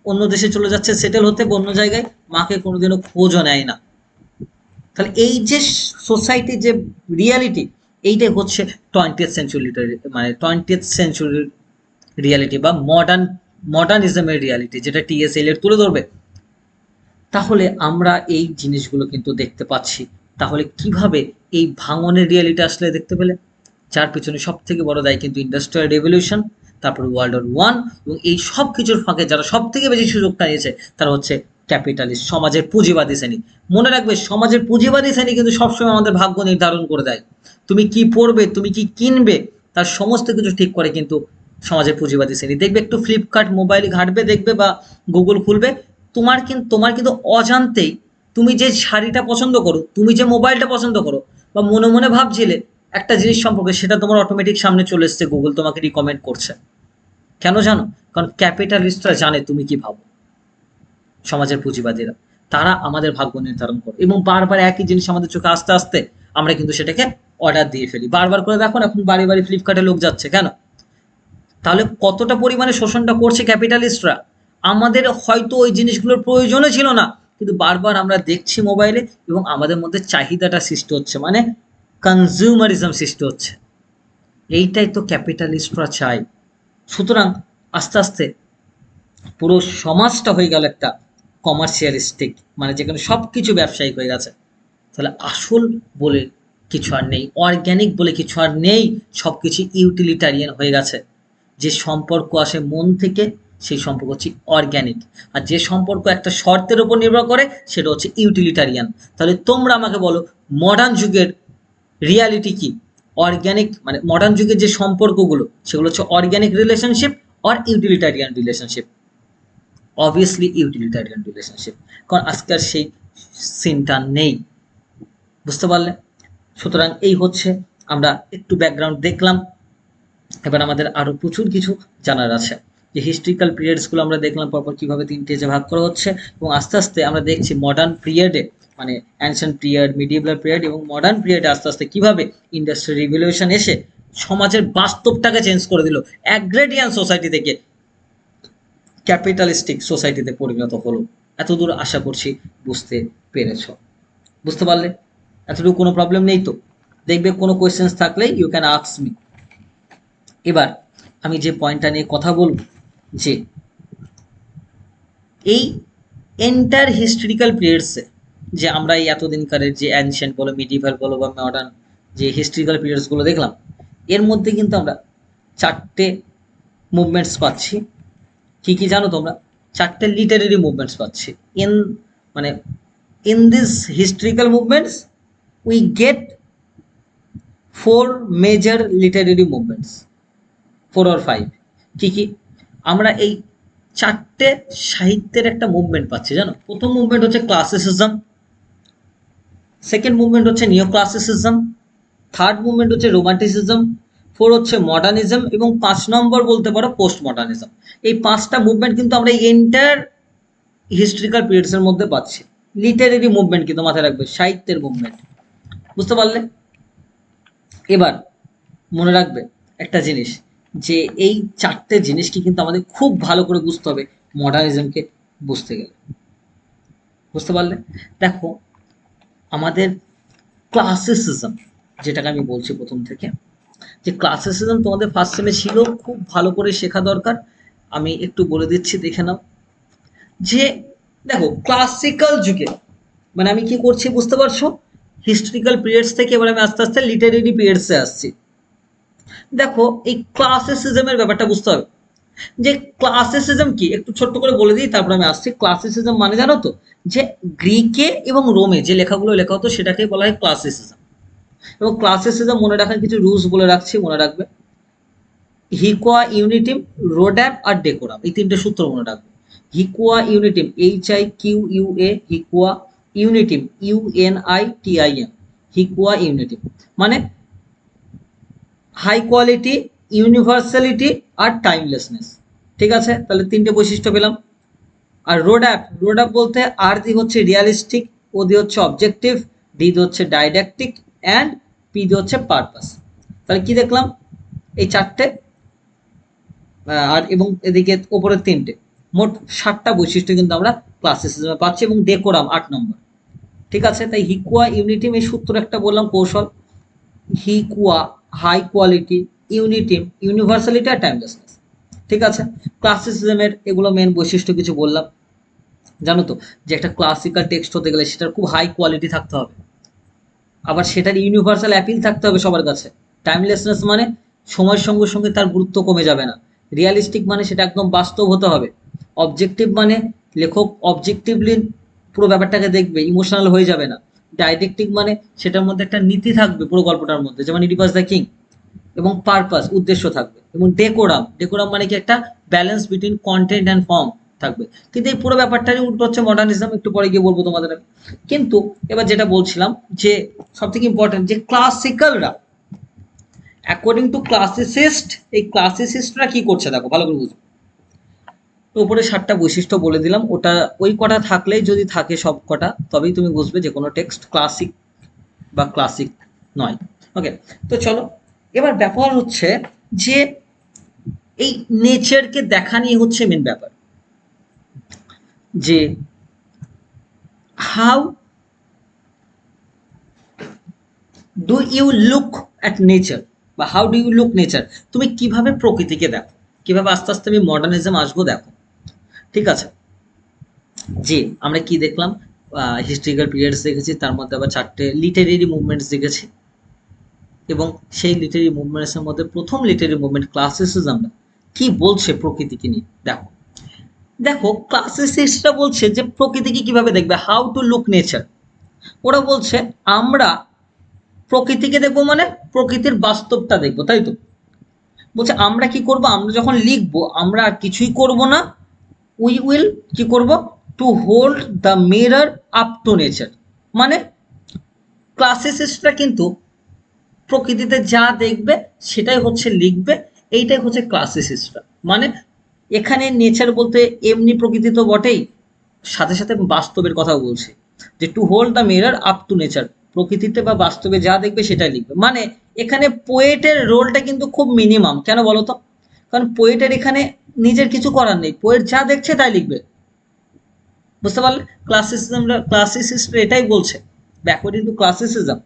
Speaker 1: অন্য দেশে চলে যাচ্ছে সেটেল হতে বা অন্য জায়গায়, মাকে কোনোদিনও খোঁজও নেয় না। তাহলে এই যে সোসাইটির যে রিয়ালিটি, এইটাই হচ্ছে 20th সেঞ্চুরি, মানে 20th সেঞ্চুরির রিয়ালিটি বা মডার্নিজমের রিয়ালিটি, যেটা TS এলিয়ট তুলে ধরবে। তাহলে আমরা এই জিনিসগুলো কিন্তু দেখতে পাচ্ছি। তাহলে কিভাবে এই ভাঙনের রিয়ালিটি আসলে দেখতে পেলে? যার পিছনে সব থেকে বড় দায় কিন্তু ইন্ডাস্ট্রিয়াল রেভলিউশন, তারপর World War I, এবং এই সব কিছুর ফাঁকে যারা সব থেকে বেশি সুযোগটা নিয়েছে তারা হচ্ছে ক্যাপিটালিস্ট, সমাজের পুঁজিবাদী শ্রেণী। মনে রাখবে, সমাজের পুঁজিবাদী শ্রেণী কিন্তু সবসময় আমাদের ভাগ্য নির্ধারণ করে দেয়। তুমি কি পড়বে, তুমি কি কিনবে, তার সমস্ত কিছু ঠিক করে কিন্তু সমাজের পুঁজিবাদী শ্রেণী। দেখবে একটু ফ্লিপকার্ট মোবাইল ঘাঁটবে দেখবে, বা গুগল খুলবে, তোমার কিন্তু অজান্তেই তুমি যে শাড়িটা পছন্দ করো, তুমি যে মোবাইলটা পছন্দ করো, বা মনে মনে ভাবছিলে একটা জিনিস সম্পর্কে, সেটা তোমার অটোমেটিক সামনে চলে এসছে, গুগল তোমাকে রিকমেন্ড করছে। কেন জানো? কারণ ক্যাপিটালিস্টরা জানে তুমি কি ভাবো। সমাজের পুঁজিবাদীরা, তারা আমাদের ভাগ্য নির্ধারণ করে, এবং বারবার একই জিনিস আমাদের চোখে আস্তে আস্তে আমরা কিন্তু সেটাকে অর্ডার দিয়ে ফেলি। বারবার করে দেখো না, এখন বাড়ি বাড়ি ফ্লিপকার্টে লোক যাচ্ছে কেন? তাহলে কতটা পরিমাণে শোষণটা করছে ক্যাপিটালিস্টরা। আমাদের হয়তো ওই জিনিসগুলোর প্রয়োজনও ছিল না, কিন্তু বারবার আমরা দেখছি মোবাইলে, এবং আমাদের মধ্যে চাহিদাটা সৃষ্টি হচ্ছে, মানে কনজিউমারিজম সৃষ্টি হচ্ছে। এইটাই তো ক্যাপিটালিস্টরা চায়। সুতরাং আস্তে আস্তে পুরো সমাজটা হয়ে গেল একটা কমার্শিয়ালিস্টিক, মানে যেখানে সব কিছু ব্যবসায়িক হয়ে গেছে। তাহলে আসল বলে কিছু আর নেই, অর্গ্যানিক বলে কিছু আর নেই, সব কিছু ইউটিলিটারিয়ান হয়ে গেছে। যে সম্পর্ক আসে মন থেকে, সেই সম্পর্ক হচ্ছে অর্গ্যানিক। আর যে সম্পর্ক একটা শর্তের উপর নির্ভর করে, সেটা হচ্ছে ইউটিলিটারিয়ান। তাহলে তোমরা আমাকে বলো, মডার্ন যুগের রিয়ালিটি কি? অর্গ্যানিক, মানে মডার্ন যুগের যে সম্পর্কগুলো, সেগুলো হচ্ছে অর্গ্যানিক রিলেশনশিপ আর ইউটিলিটারিয়ান রিলেশনশিপ। অবভিয়াসলি ইউটিলিটারিয়ান রিলেশনশিপ, কারণ আজকাল সেই সিনটা নেই। বুঝতে পারলে? সুতরাং এই হচ্ছে, আমরা একটু ব্যাকগ্রাউন্ড দেখলাম। এবার আমাদের আরো প্রচুর কিছু জানার আছে। যে হিস্ট্রিক্যাল পিরিয়ডসগুলো আমরা দেখলাম পরপর কিভাবে 3টে যে ভাগ করা হচ্ছে, এবং আস্তে আস্তে আমরা দেখছি মডার্ন পিরিয়ডে, মানে অ্যানশিয়েন্ট পিরিয়ড, মিডিয়েভাল পিরিয়ড এবং মডার্ন পিরিয়ডে আস্তে আস্তে কিভাবে ইন্ডাস্ট্রিয়াল রিভলিউশন এসে সমাজের বাস্তবটাকে চেঞ্জ করে দিল। অ্যাগ্রেডিয়ান সোসাইটি থেকে ক্যাপিটালিস্টিক সোসাইটিতে পরিণত হলো। এতদূর আশা করছি বুঝতে পেরেছ। বুঝতে পারলে? এতটুকু কোনো প্রবলেম নেই তো? দেখবে কোনো কোয়েশ্চেন্স থাকলে ইউ ক্যান আস্ক মি। এবার আমি যে পয়েন্টটা নিয়ে কথা বলবো, যে এই এন্টার হিস্টোরিক্যাল পিরিয়ডসে যে আমরা এই এতদিনকারের যে অ্যানশিয়েন্ট বলো, মিডিভাল বলো বা মডার্ন যে হিস্ট্রিক্যাল পিরিয়ডসগুলো দেখলাম, এর মধ্যে কিন্তু আমরা চারটে মুভমেন্টস পাচ্ছি। কি কি জানো তোমরা? চারটে লিটারেরি মুভমেন্টস পাচ্ছি। ইন মানে in this historical movements we get 4 major literary movements, 4 or 5। কি কি? আমরা এই চারটে সাহিত্যের একটা মুভমেন্ট পাচ্ছি, জানো? প্রথম মুভমেন্ট হচ্ছে ক্লাসিসিজম, সেকেন্ড মুভমেন্ট হচ্ছে নিও ক্লাসিসিজম, থার্ড মুভমেন্ট হচ্ছে রোমান্টিসিজম, 4 হচ্ছে মডার্নিজম, এবং 5 নম্বর বলতে পারো পোস্ট মডার্নিজম। এই 5টা মুভমেন্ট কিন্তু আমরা এন্টায়ার হিস্ট্রিক্যাল পিরিয়ডসের মধ্যে পাচ্ছি। লিটারেরি মুভমেন্ট কিন্তু মাথায় রাখবে, সাহিত্যের মুভমেন্ট। বুঝতে পারলে? এবার মনে রাখবে একটা জিনিস, যে এই চারটে জিনিসকে কিন্তু আমাদের খুব ভালো করে বুঝতে হবে মডার্নিজমকে বুঝতে গেলে। বুঝতে পারলে? দেখো, আমাদের ক্লাসিসিজম, যেটাকে আমি বলছি প্রথম থেকে, যে ক্লাসিসিজম তোমাদের ফার্স্ট সেমে ছিল, খুব ভালো করে শেখা দরকার। আমি একটু বলে দিচ্ছি, দেখে নাও। যে দেখো, ক্লাসিক্যাল যুগে মানে আমি কি করছি বুঝতে পারছো? হিস্ট্রিক্যাল পিরিয়ডস থেকে এবার আমি আস্তে আস্তে লিটারেরি পিরিয়ডসে আসছি। দেখো, এই ক্লাসিসিজমের ব্যাপারটা বুঝতে হবে। যে ক্লাসিসিজম কি একটু ছোট্ট করে বলে দিই, তারপর আমি আসছি। ক্লাসিসিজম মানে জানো তো, যে গ্রিকে এবং রোমে যে লেখাগুলো লেখা হতো সেটাকে বলা হয় ক্লাসিসিজম। এবং ক্লাসিসিজম মনে রাখার কিছু রুলস বলে রাখছি, মনে রাখবে। হিকোয়া, ইউনিটিম, রোড্যাপ আর ডেকোরাম, এই তিনটে সূত্র মনে রাখবে। হিকোয়া ইউনিটিম, HIQUA, হিকোয়া ইউনিটিম, UNITIM, হিকোয়া ইউনিটিম মানে হাই কোয়ালিটি, ইউনিভার্সালিটি আর টাইমলেসনেস। ঠিক আছে, তাহলে তিনটে বৈশিষ্ট্য পেলাম। আর রোড্যাপ, রোড্যাপ বলতে আর দি হচ্ছে রিয়ালিস্টিক, ও দি হচ্ছে অবজেক্টিভ, ডি দি হচ্ছে ডাইডাক্টিক, অ্যান্ড পি দি হচ্ছে পারপাস। তাহলে কি দেখলাম? এই চারটে, আর এবং এদিকে ওপরের তিনটে, মোট 7টা বৈশিষ্ট্য কিন্তু আমরা ক্লাসিসিজমে পাচ্ছি। এবং ডেকোরাম 8 নম্বর। ঠিক আছে, তাই হিকুয়া ইউনিটিম, এই সূত্র একটা বললাম কৌশল। হিকুয়া হাই কোয়ালিটি, ইউনিটিম ইউনিভার্সালিটি আর টাইমলেসনেস। ঠিক আছে, ক্লাসিসিজমের এগুলো মেন বৈশিষ্ট্য কিছু বললাম। জানো তো, যে একটা ক্লাসিক্যাল টেক্সট হতে গেলে সেটার খুব হাই কোয়ালিটি থাকতে হবে, আবার সেটার ইউনিভার্সাল অ্যাপিল থাকতে হবে সবার কাছে। টাইমলেসনেস মানে সময়ের সঙ্গে সঙ্গে তার গুরুত্ব কমে যাবে না। রিয়ালিস্টিক মানে সেটা একদম বাস্তব হতে হবে। অবজেক্টিভ মানে লেখক অবজেক্টিভলি পুরো ব্যাপারটাকে দেখবে, ইমোশনাল হয়ে যাবে না। ডাইরেক্টিভ মানে সেটার মধ্যে একটা নীতি থাকবে পুরো গল্পটার মধ্যে, যেমন ইডিপাস দ্য কিং। এবং পারপাস, উদ্দেশ্য থাকবে। এবং ডেকোরাম, ডেকোরাম মানে কি একটা balance between content and form থাকবে। কিন্তু এই পুরো ব্যাপারটারই উল্টো হচ্ছে মডার্নিজম, একটু পরে গিয়ে বলবো তোমাদের আমি। কিন্তু এবার যেটা বলছিলাম, যে সব থেকে ইম্পর্টেন্ট, যে ক্লাসিক্যালরা অ্যাকর্ডিং টু ক্লাসিসিস্ট, এই ক্লাসিসিস্টরা কি করছে দেখো ভালো করে বুঝো। তো উপরে 7টা বৈশিষ্ট্য বলে দিলাম, ওটা ওই কটা থাকলেই, যদি থাকে সব কটা, তবেই তুমি বুঝবে যে কোনো টেক্সট ক্লাসিক বা ক্লাসিক নয়। ওকে, তো চলো, এবার ব্যাপার হচ্ছে যে এই নেচারকে দেখা নিয়ে হচ্ছে মেন ব্যাপার, যে how do you look at nature, বা how do you look nature, তুমি কিভাবে প্রকৃতিকে দেখো, কিভাবে আস্তে আস্তে আমি মডার্নিজম আসবো দেখো। ঠিক আছে, যে আমরা কি দেখলাম, হিস্ট্রিক্যাল পিরিয়ডস দেখেছি, তার মধ্যে আবার 4টে লিটারেরি মুভমেন্টস দেখেছি। এবং সেই লিটারেরি মুভমেন্টসের মধ্যে প্রথম লিটারেরি মুভমেন্ট ক্লাসিসিজমটা কি বলছে প্রকৃতিকে নিয়ে দেখো। দেখো, ক্লাসিসিস্টরা বলছে যে প্রকৃতিকে কিভাবে দেখবে, হাউ টু লুক নেচার। ওরা বলছে আমরা প্রকৃতিকে দেখবো মানে প্রকৃতির বাস্তবটা দেখবো, তাই তো? বলছে আমরা কি করব, আমরা যখন লিখবো আমরা আর কিছুই করব না, উই উইল কি করব, to hold the mirror up to nature. মানে ক্লাসিসিস্টরা কিন্তু প্রকৃতিতে যা দেখবে সেটাই হচ্ছে লিখবে, এইটাই হচ্ছে ক্লাসিসিস্টরা। মানে এখানে নেচার বলতে এমনি প্রকৃতি তো বটেই, সাথে সাথে বাস্তবের কথাও বলছে, যে to hold the mirror up to nature, প্রকৃতিতে বা বাস্তবে যা দেখবে সেটাই লিখবে। মানে এখানে পোয়েটের রোলটা কিন্তু খুব মিনিমাম। কেন বলো তো? কারণ পোয়েটের এখানে নিজের কিছু করার নেই, পোয়েট যা দেখছে তাই লিখবে। বুঝতে পারলে? ক্লাসিসিস্টরা এটাই বলছে, ব্যাকওয়ার্ড ইন্টু ক্লাসিসিজম,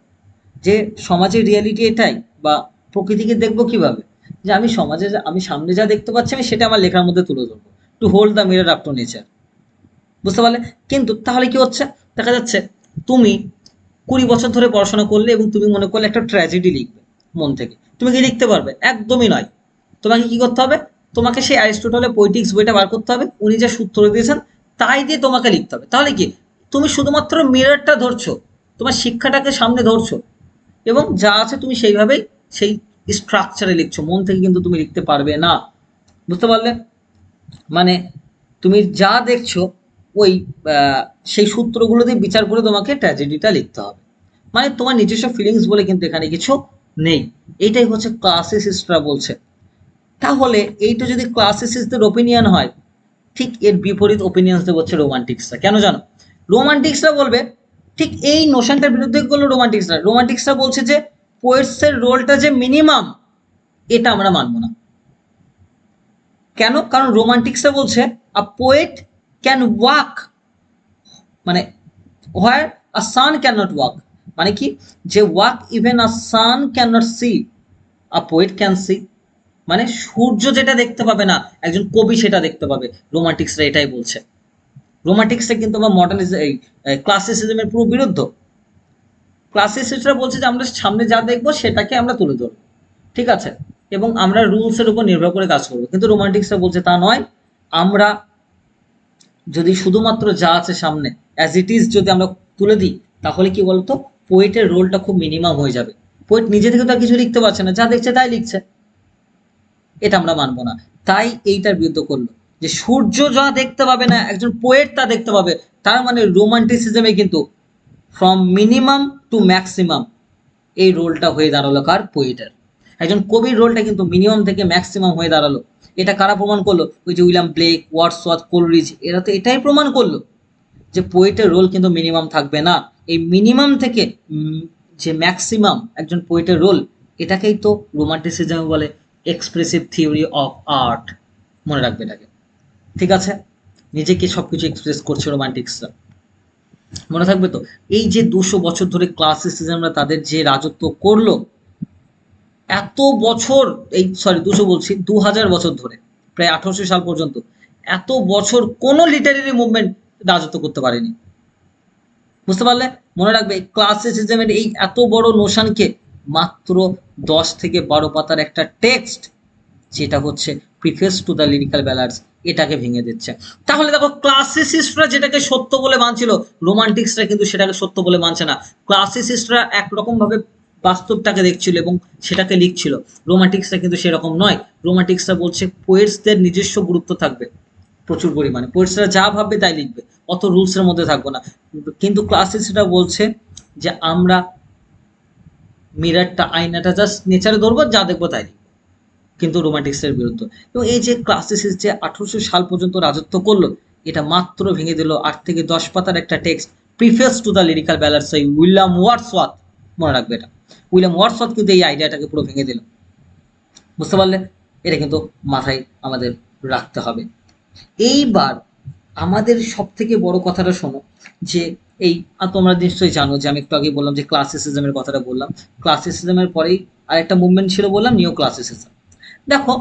Speaker 1: যে সমাজের রিয়ালিটি এটাই, বা প্রকৃতিকে দেখবো কিভাবে, যে আমি সমাজে আমি সামনে যা দেখতে পাচ্ছি আমি সেটা আমার লেখার মধ্যে তুলে ধরবো, to hold the mirror up to nature. বুঝতে পারলে? কিন্তু তাহলে কি হচ্ছে, দেখা যাচ্ছে তুমি 20 বছর ধরে পড়াশোনা করলে এবং তুমি মনে করলে একটা ট্র্যাজেডি লিখবে মন থেকে, তুমি কি লিখতে পারবে? একদমই নয়। তোমাকে কি করতে হবে? তোমাকে সেই অ্যারিস্টটলের পোয়েটিক্স বইটা বার করতে হবে, উনি যা সূত্র দিয়েছেন তাই দিয়ে তোমাকে লিখতে হবে। তাহলে কি, তুমি শুধুমাত্র মিররটা ধরছো, তোমার শিক্ষাটাকে সামনে ধরছো, এবং যা আছে তুমি সেইভাবেই সেই স্ট্রাকচারে লিখছো, মন থেকে কিন্তু তুমি লিখতে পারবে না। বুঝতে পারলে? মানে তুমি যা দেখছো ওই সেই সূত্রগুলো দিয়ে বিচার করে তোমাকে ট্র্যাজেডিটা লিখতে হবে, মানে তোমার নিজস্ব ফিলিংস বলে কিন্তু এখানে কিছু নেই। এইটাই হচ্ছে ক্লাসিসিস্টরা বলছে। তাহলে এইটা যদি ক্লাসিসিস্টদের ওপিনিয়ন হয়, ঠিক এর বিপরীত ওপিনিয়ন দেবো হচ্ছে রোমান্টিক্সরা। কেন জানো? রোমান্টিক্সরা বলবে ঠিক এই নোশনটার বিরুদ্ধে করলো রোমান্টিক্সরা। রোমান্টিক্সরা বলছে যে পোয়েটসের রোলটা যে মিনিমাম, এটা আমরা মানবো না। কেন? কারণ রোমান্টিক্সরা বলছে আ পোয়েট ক্যান ওয়াক, মানে where a sun can not walk, মানে কি, যে walk even a sun can not see, a poet can see. মানে সূর্য যেটা দেখতে পাবে না, একজন কবি সেটা দেখতে পাবে। রোমান্টিক্সরা এটাই বলছে। রোমান্টিক্সটা কিন্তু আমার মডার্নিজম, এই ক্লাসিসিজমের পুরো বিরুদ্ধ। ক্লাসিসিস্টরা বলছে যে আমরা সামনে যা দেখবো সেটাকে আমরা তুলে ধরবো, ঠিক আছে, এবং আমরা রুলসের উপর নির্ভর করে কাজ করবো। কিন্তু রোমান্টিক্সরা বলছে তা নয়, আমরা যদি শুধুমাত্র যা আছে সামনে অ্যাজ ইট ইজ যদি আমরা তুলে দিই, তাহলে কি বলতো, পোয়েটের রোলটা খুব মিনিমাম হয়ে যাবে। পোয়েট নিজে থেকে তো আর কিছু লিখতে পারছে না, যা দেখছে তাই লিখছে। এটা আমরা মানবো না। তাই এইটার বিরুদ্ধে করলো, যে সূর্য যা দেখতে পাবে না একজন পোয়েট তা দেখতে পাবে। তার মানে রোমান্টিসিজমে কিন্তু ফ্রম মিনিমাম টু ম্যাক্সিমাম এই রোলটা হয়ে দাঁড়ালো কার? পোয়েটের। একজন কবির রোলটা কিন্তু মিনিমাম থেকে ম্যাক্সিমাম হয়ে দাঁড়ালো। এটা কারা প্রমাণ করলো? ওই যে উইলিয়াম ব্লেক, ওয়ার্ডসওয়ার্থ, কোলরিজ, এরা তো এটাই প্রমাণ করলো যে পোয়েটের রোল কিন্তু মিনিমাম থাকবে না। এই মিনিমাম থেকে যে ম্যাক্সিমাম একজন পোয়েটের রোল, এটাকেই তো রোমান্টিসিজম বলে, এক্সপ্রেসিভ থিওরি অফ আর্ট। মনে রাখবে এটাকে, ঠিক আছে? নিজেকে সবকিছু এক্সপ্রেস করছে রোমান্টিক্সরা, মনে থাকবে তো? এই যে 200 বছর ধরে ক্লাসিসিজমরা তাদের যে রাজত্ব করলো, এত বছর, এই সরি 200 বলছি, 2000 বছর ধরে, প্রায় 1800 সাল পর্যন্ত, এত বছর কোনো লিটারেরি মুভমেন্ট রাজত্ব করতে পারেনি। বুঝতে পারলে? মনে রাখবে ক্লাসিসিজমের এই এত বড় নোশনকে মাত্র 10 থেকে 12 পাতার একটা টেক্সট, যেটা হচ্ছে প্রিফেস টু দ্য লিরিক্যাল ব্যালাডস, এটাকে ভেঙে দিচ্ছে। তাহলে দেখো, ক্লাসিসিস্টরা যেটাকে সত্য বলে মানছিল, রোমান্টিক্সরা কিন্তু সেটাকে সত্য বলে মানছে না। ক্লাসিসিস্টরা একরকম ভাবে বাস্তবটাকে দেখছিল এবং সেটাকে লিখছিল, রোমান্টিক্সরা কিন্তু সেরকম নয়। রোমান্টিক্সরা বলছে পোয়েটসদের নিজস্ব গুরুত্ব থাকবে প্রচুর পরিমাণে, পোয়েটসরা যা ভাববে তাই লিখবে, অত রুলসের মধ্যে থাকবো না। কিন্তু ক্লাসিসিস্টরা বলছে যে আমরা মিরারটা, আয়নাটা জাস্ট নেচারে ধরবো, যা দেখবো তাই লিখবো। কিন্তু রোমান্টিক্সের বিরুদ্ধে। এবং এই যে ক্লাসিসিস্ট যে 1800 সাল পর্যন্ত রাজত্ব করলো, এটা মাত্র ভেঙে দিল 8 থেকে 10 পাতার একটা text, preface to the lyrical ব্যালাডস, এই উইলিয়াম ওয়ার্ডসওয়ার্থ। মনে রাখবে এটা, উইলিয়াম ওয়ার্ডসওয়ার্থ কিন্তু এই আইডিয়াটাকে পুরো ভেঙে দিল। বুঝতে পারলে? এটা কিন্তু মাথায় আমাদের রাখতে হবে। এইবার আমাদের সব থেকে বড় কথাটা শোনো, যে এই তোমরা নিশ্চয়ই জানো যে আমি একটু আগে বললাম যে ক্লাসিসিজমের কথাটা বললাম, ক্লাসিসিজমের পরেই আরেকটা মুভমেন্ট ছিল বললাম, নিও ক্লাসিসিজম। দেখো,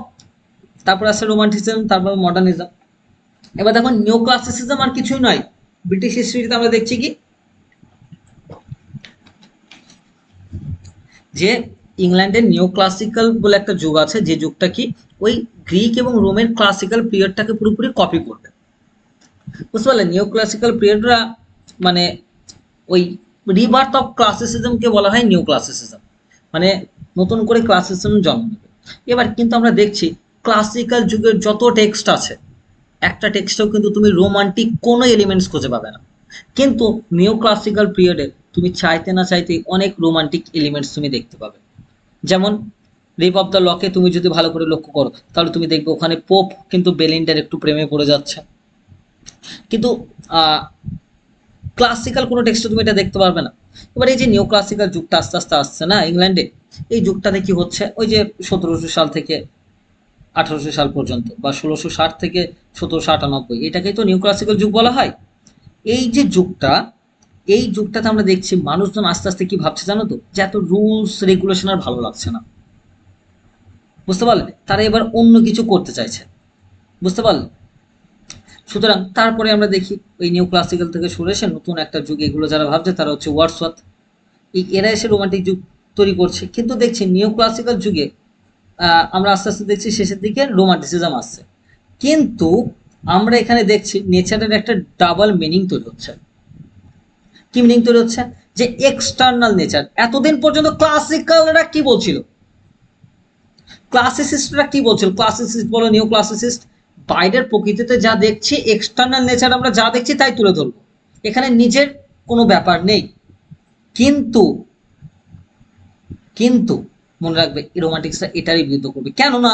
Speaker 1: তারপর আসছে রোমান্টিসিজম, তারপর মডার্নিজম। এবার দেখো, নিও ক্লাসিসিজম আর কিছুই নয়। ব্রিটিশ হিস্ট্রিতে আমরা দেখছি কি, যে ইংল্যান্ডের নিও ক্লাসিক্যাল বলে একটা যুগ আছে, যে যুগটা কি ওই গ্রিক এবং রোমের ক্লাসিক্যাল পিরিয়ডটাকে পুরোপুরি কপি করবে। বুঝতে পারলে? নিও ক্লাসিক্যাল পিরিয়ডরা মানে ওই রিবার্থ অফ ক্লাসিসিজমকে বলা হয় নিও ক্লাসিসিজম, মানে নতুন করে ক্লাসিসিজম জন্ম নেবে। এবার কিন্তু আমরা দেখছি ক্লাসিক্যাল যুগের যত টেক্সট আছে, একটা টেক্সটেও কিন্তু তুমি রোমান্টিক কোনো এলিমেন্টস খুঁজে পাবে না। কিন্তু নিও ক্লাসিক্যাল পিরিয়ডে তুমি চাইতে না চাইতেই অনেক রোমান্টিক এলিমেন্টস তুমি দেখতে পাবে। যেমন রেপ অফ দ্য লকে তুমি যদি ভালো করে লক্ষ্য করো, তাহলে তুমি দেখবে ওখানে পোপ কিন্তু বেলিন্ডার একটু প্রেমে পড়ে যাচ্ছে। কিন্তু ক্লাসিক্যাল কোনো টেক্সটে তুমি এটা দেখতে পারবে না। এবার এই যে নিও ক্লাসিক্যাল যুগটা আস্তে আস্তে আসছে না ইংল্যান্ডে, এই যুগটাতে কি হচ্ছে, ওই যে 1700 সাল থেকে 1800 সাল পর্যন্ত, বা 1660 থেকে 1798, এটাকেই তো নিউ ক্লাসিক্যাল যুগ বলা হয়। এই যে যুগটা, এই যুগটাতে আমরা দেখছি মানুষজন আস্তে আস্তে কি ভাবছে জানো তো, যে এত রুলস রেগুলেশন আর ভালো লাগছে না, বুঝতে পারলে, তারা এবার অন্য কিছু করতে চাইছে, বুঝতে পারলে। সুতরাং তারপরে আমরা দেখি ওই নিউ ক্লাসিক্যাল থেকে সরে এসে নতুন একটা যুগ, এগুলো যারা ভাবছে তারা হচ্ছে ওয়ার্ডসওয়ার্থ, এই এরা এসে রোমান্টিক যুগ তৈরি করছে। কিন্তু দেখছি নিউ ক্লাসিক্যাল যুগে আমরা আস্তে আস্তে দেখছি শেষের দিকে রোমান্টিসিজম আসছে, কিন্তু আমরা এখানে দেখছি নেচারের একটা ডাবল মিনিং তৈরি হচ্ছে। কি মিনিং তৈরি হচ্ছে, যে এক্সটার্নাল নেচার। এতদিন পর্যন্ত ক্লাসিক্যালরা কি বলছিল, ক্লাসিসিস্টরা কি বলছিল, ক্লাসিসিস্ট বলো নিউ ক্লাসিসিস্ট, বাইরের প্রকৃতিতে যা দেখছি, এক্সটার্নাল নেচার আমরা যা দেখছি তাই তুলে ধরবো, এখানে নিজের কোনো ব্যাপার নেই। কিন্তু কিন্তু মনে রাখবে রোমান্টিক্সরা এটারই বিরুদ্ধে করবে, কেননা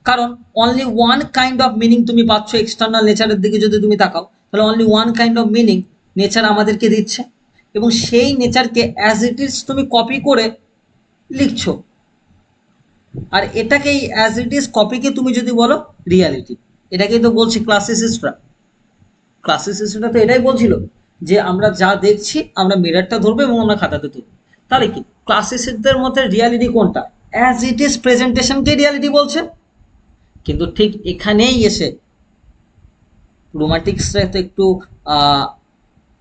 Speaker 1: কারণ only one kind of meaning তুমি পাচ্ছ এক্সটার্নাল নেচারের দিকে যদি তুমি তাকাও, তাহলে only one kind of meaning nature আমাদেরকে দিচ্ছে, এবং সেই নেচারকে অ্যাজ ইট ইজ তুমি কপি করে লিখছো, আর এটাকেই অ্যাজ ইট ইজ কপিকে তুমি যদি বলো রিয়ালিটি। এটাকেই তো বলছি ক্লাসিসিস্টরা, ক্লাসিসিস্টরা তো এটাই বলছিল, যে আমরা যা দেখছি আমরা মিররটা ধরবো এবং আমরা খাতাতে তুলবো। তাহলে কি ক্লাসিসিস্টদের মধ্যে রিয়ালিটি কোনটা, অ্যাজ ইট ইজ প্রেজেন্টেশনকে রিয়ালিটি বলছে। কিন্তু ঠিক এখানেই এসে রোমান্টিক্সরা তো একটু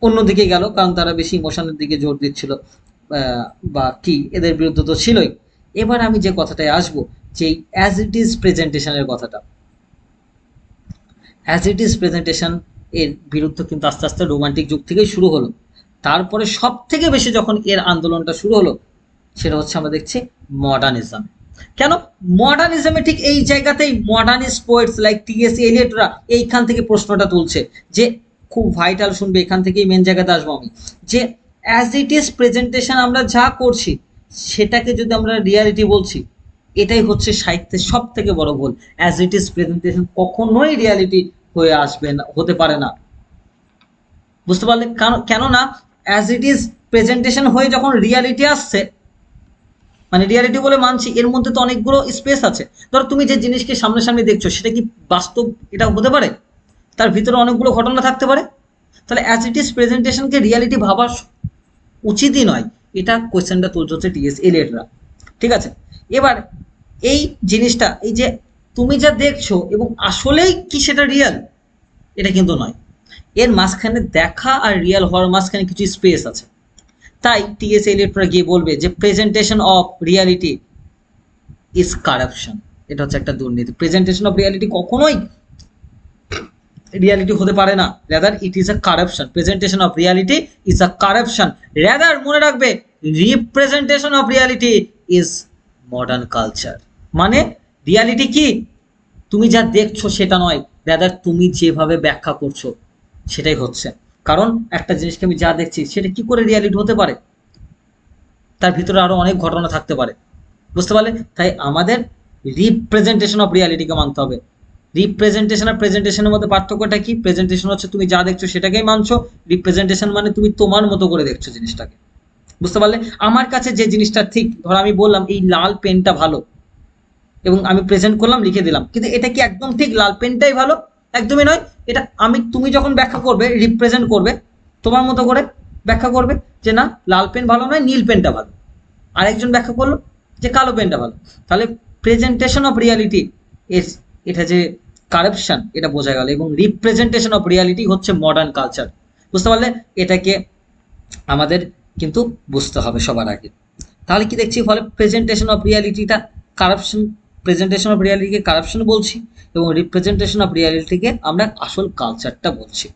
Speaker 1: অন্যদিকে গেল, কারণ তারা বেশি ইমোশনের দিকে জোর দিচ্ছিল, বা কি এদের বিরুদ্ধে তো ছিলই। এবার আমি যে কথাটায় আসবো, যে অ্যাজ ইট ইজ প্রেজেন্টেশনের কথাটা, অ্যাজ ইট ইজ প্রেজেন্টেশন এর বিরুদ্ধে কিন্তু আস্তে আস্তে রোমান্টিক যুগ থেকেই শুরু হলো। তারপরে সব থেকে বেশি যখন এর আন্দোলনটা শুরু হলো, সেটা হচ্ছে আমরা দেখছি মডার্নিজম। কেন মডার্নিজমে ঠিক এই জায়গাতেই মডার্নিস্ট পোয়েটস লাইক টিএস এলিয়টরা এইখান থেকে প্রশ্নটা তুলছে, যে খুব ভাইটাল, শুনবে, এখান থেকেই মেন জায়গাতে আসবো আমি, যে অ্যাজ ইট ইজ প্রেজেন্টেশন আমরা যা করছি সেটাকে যদি আমরা রিয়ালিটি বলছি, এটাই হচ্ছে সাহিত্যের সব থেকে বড় ভুল। অ্যাজ ইট ইজ প্রেজেন্টেশন কখনোই রিয়ালিটি হয়ে আসবে না, হতে পারে না, বুঝতে পারলে। কেননা অ্যাজ ইট ইজ প্রেজেন্টেশন হয়ে যখন রিয়ালিটি আসছে, মানে রিয়ালিটি বলে মানছি, এর মধ্যে তো অনেকগুলো স্পেস আছে। ধরো তুমি যে জিনিসকে সামনাসামনি দেখছো সেটা কি বাস্তব, এটা হতে পারে, তার ভিতরে অনেকগুলো ঘটনা থাকতে পারে। তাহলে অ্যাজ ইট ইজ প্রেজেন্টেশনকে রিয়ালিটি ভাবা উচিতই নয়, এটা কোয়েশ্চেনটা তুলছে হচ্ছে টিএস এলিয়টরা, ঠিক আছে। এবার এই জিনিসটা, এই যে তুমি যা দেখছো এবং আসলেই কি সেটা রিয়েল, এটা কিন্তু নয়, এর মাঝখানে দেখা আর রিয়েল হওয়ার মাঝখানে কিছু স্পেস আছে। তাই টিএস এলিয়টরা গিয়ে বলবে যে presentation of reality is corruption, এটা হচ্ছে একটা দুর্নীতি। প্রেজেন্টেশন অফ রিয়ালিটি কখনোই রিয়ালিটি হতে পারে না, rather it is a corruption. Presentation of reality is a corruption, rather মনে রাখবে representation of reality is modern culture. মানে রিয়ালিটি কি তুমি যা দেখছো সেটা নয়, রাদার তুমি যেভাবে ব্যাখ্যা করছো সেটাই হচ্ছে। কারণ একটা জিনিসকে আমি যা দেখছি সেটা কি করে রিয়ালিটি হতে পারে, তার ভিতরে আরো অনেক ঘটনা থাকতে পারে, বুঝতে পারলে। তাই আমাদের রিপ্রেজেন্টেশন অফ রিয়ালিটিকে মানতে হবে। রিপ্রেজেন্টেশন আর প্রেজেন্টেশনের মধ্যে পার্থক্যটা কি, প্রেজেন্টেশন হচ্ছে তুমি যা দেখছো সেটাকেই মানছো, রিপ্রেজেন্টেশন মানে তুমি তোমার মতো করে দেখছো জিনিসটাকে, বুঝতে পারলে। আমার কাছে যে জিনিসটা ঠিক, ধর আমি বললাম এই লাল পেনটা ভালো, এবং আমি প্রেজেন্ট করলাম, লিখে দিলাম, কিন্তু এটা কি একদম ঠিক লাল পেনটাই ভালো, একদমই নয়। এটা তুমি যখন ব্যাখ্যা করবে, রিপ্রেজেন্ট করবে, তোমার মতো করে ব্যাখ্যা করবে যে না লাল পেন ভালো নয়, নীল পেনটা ভালো। আরেকজন ব্যাখ্যা করলো যে কালো পেনটা ভালো। তাহলে প্রেজেন্টেশন অফ রিয়ালিটি এর, এটা যে কারাপশন এটা বোঝা গেল, এবং রিপ্রেজেন্টেশন অফ রিয়ালিটি হচ্ছে মডার্ন কালচার, বুঝতে পারলে। এটাকে আমাদের কিন্তু বুঝতে হবে সবার আগে। তাহলে কি দেখছি, ফলে প্রেজেন্টেশন অফ রিয়ালিটিটা কারাপশন, প্রেজেন্টেশন অফ রিয়ালিটিকে কারাপশন বলছি, এবং রিপ্রেজেন্টেশন অফ রিয়ালিটিকে আমরা আসল কালচারটা বলছি।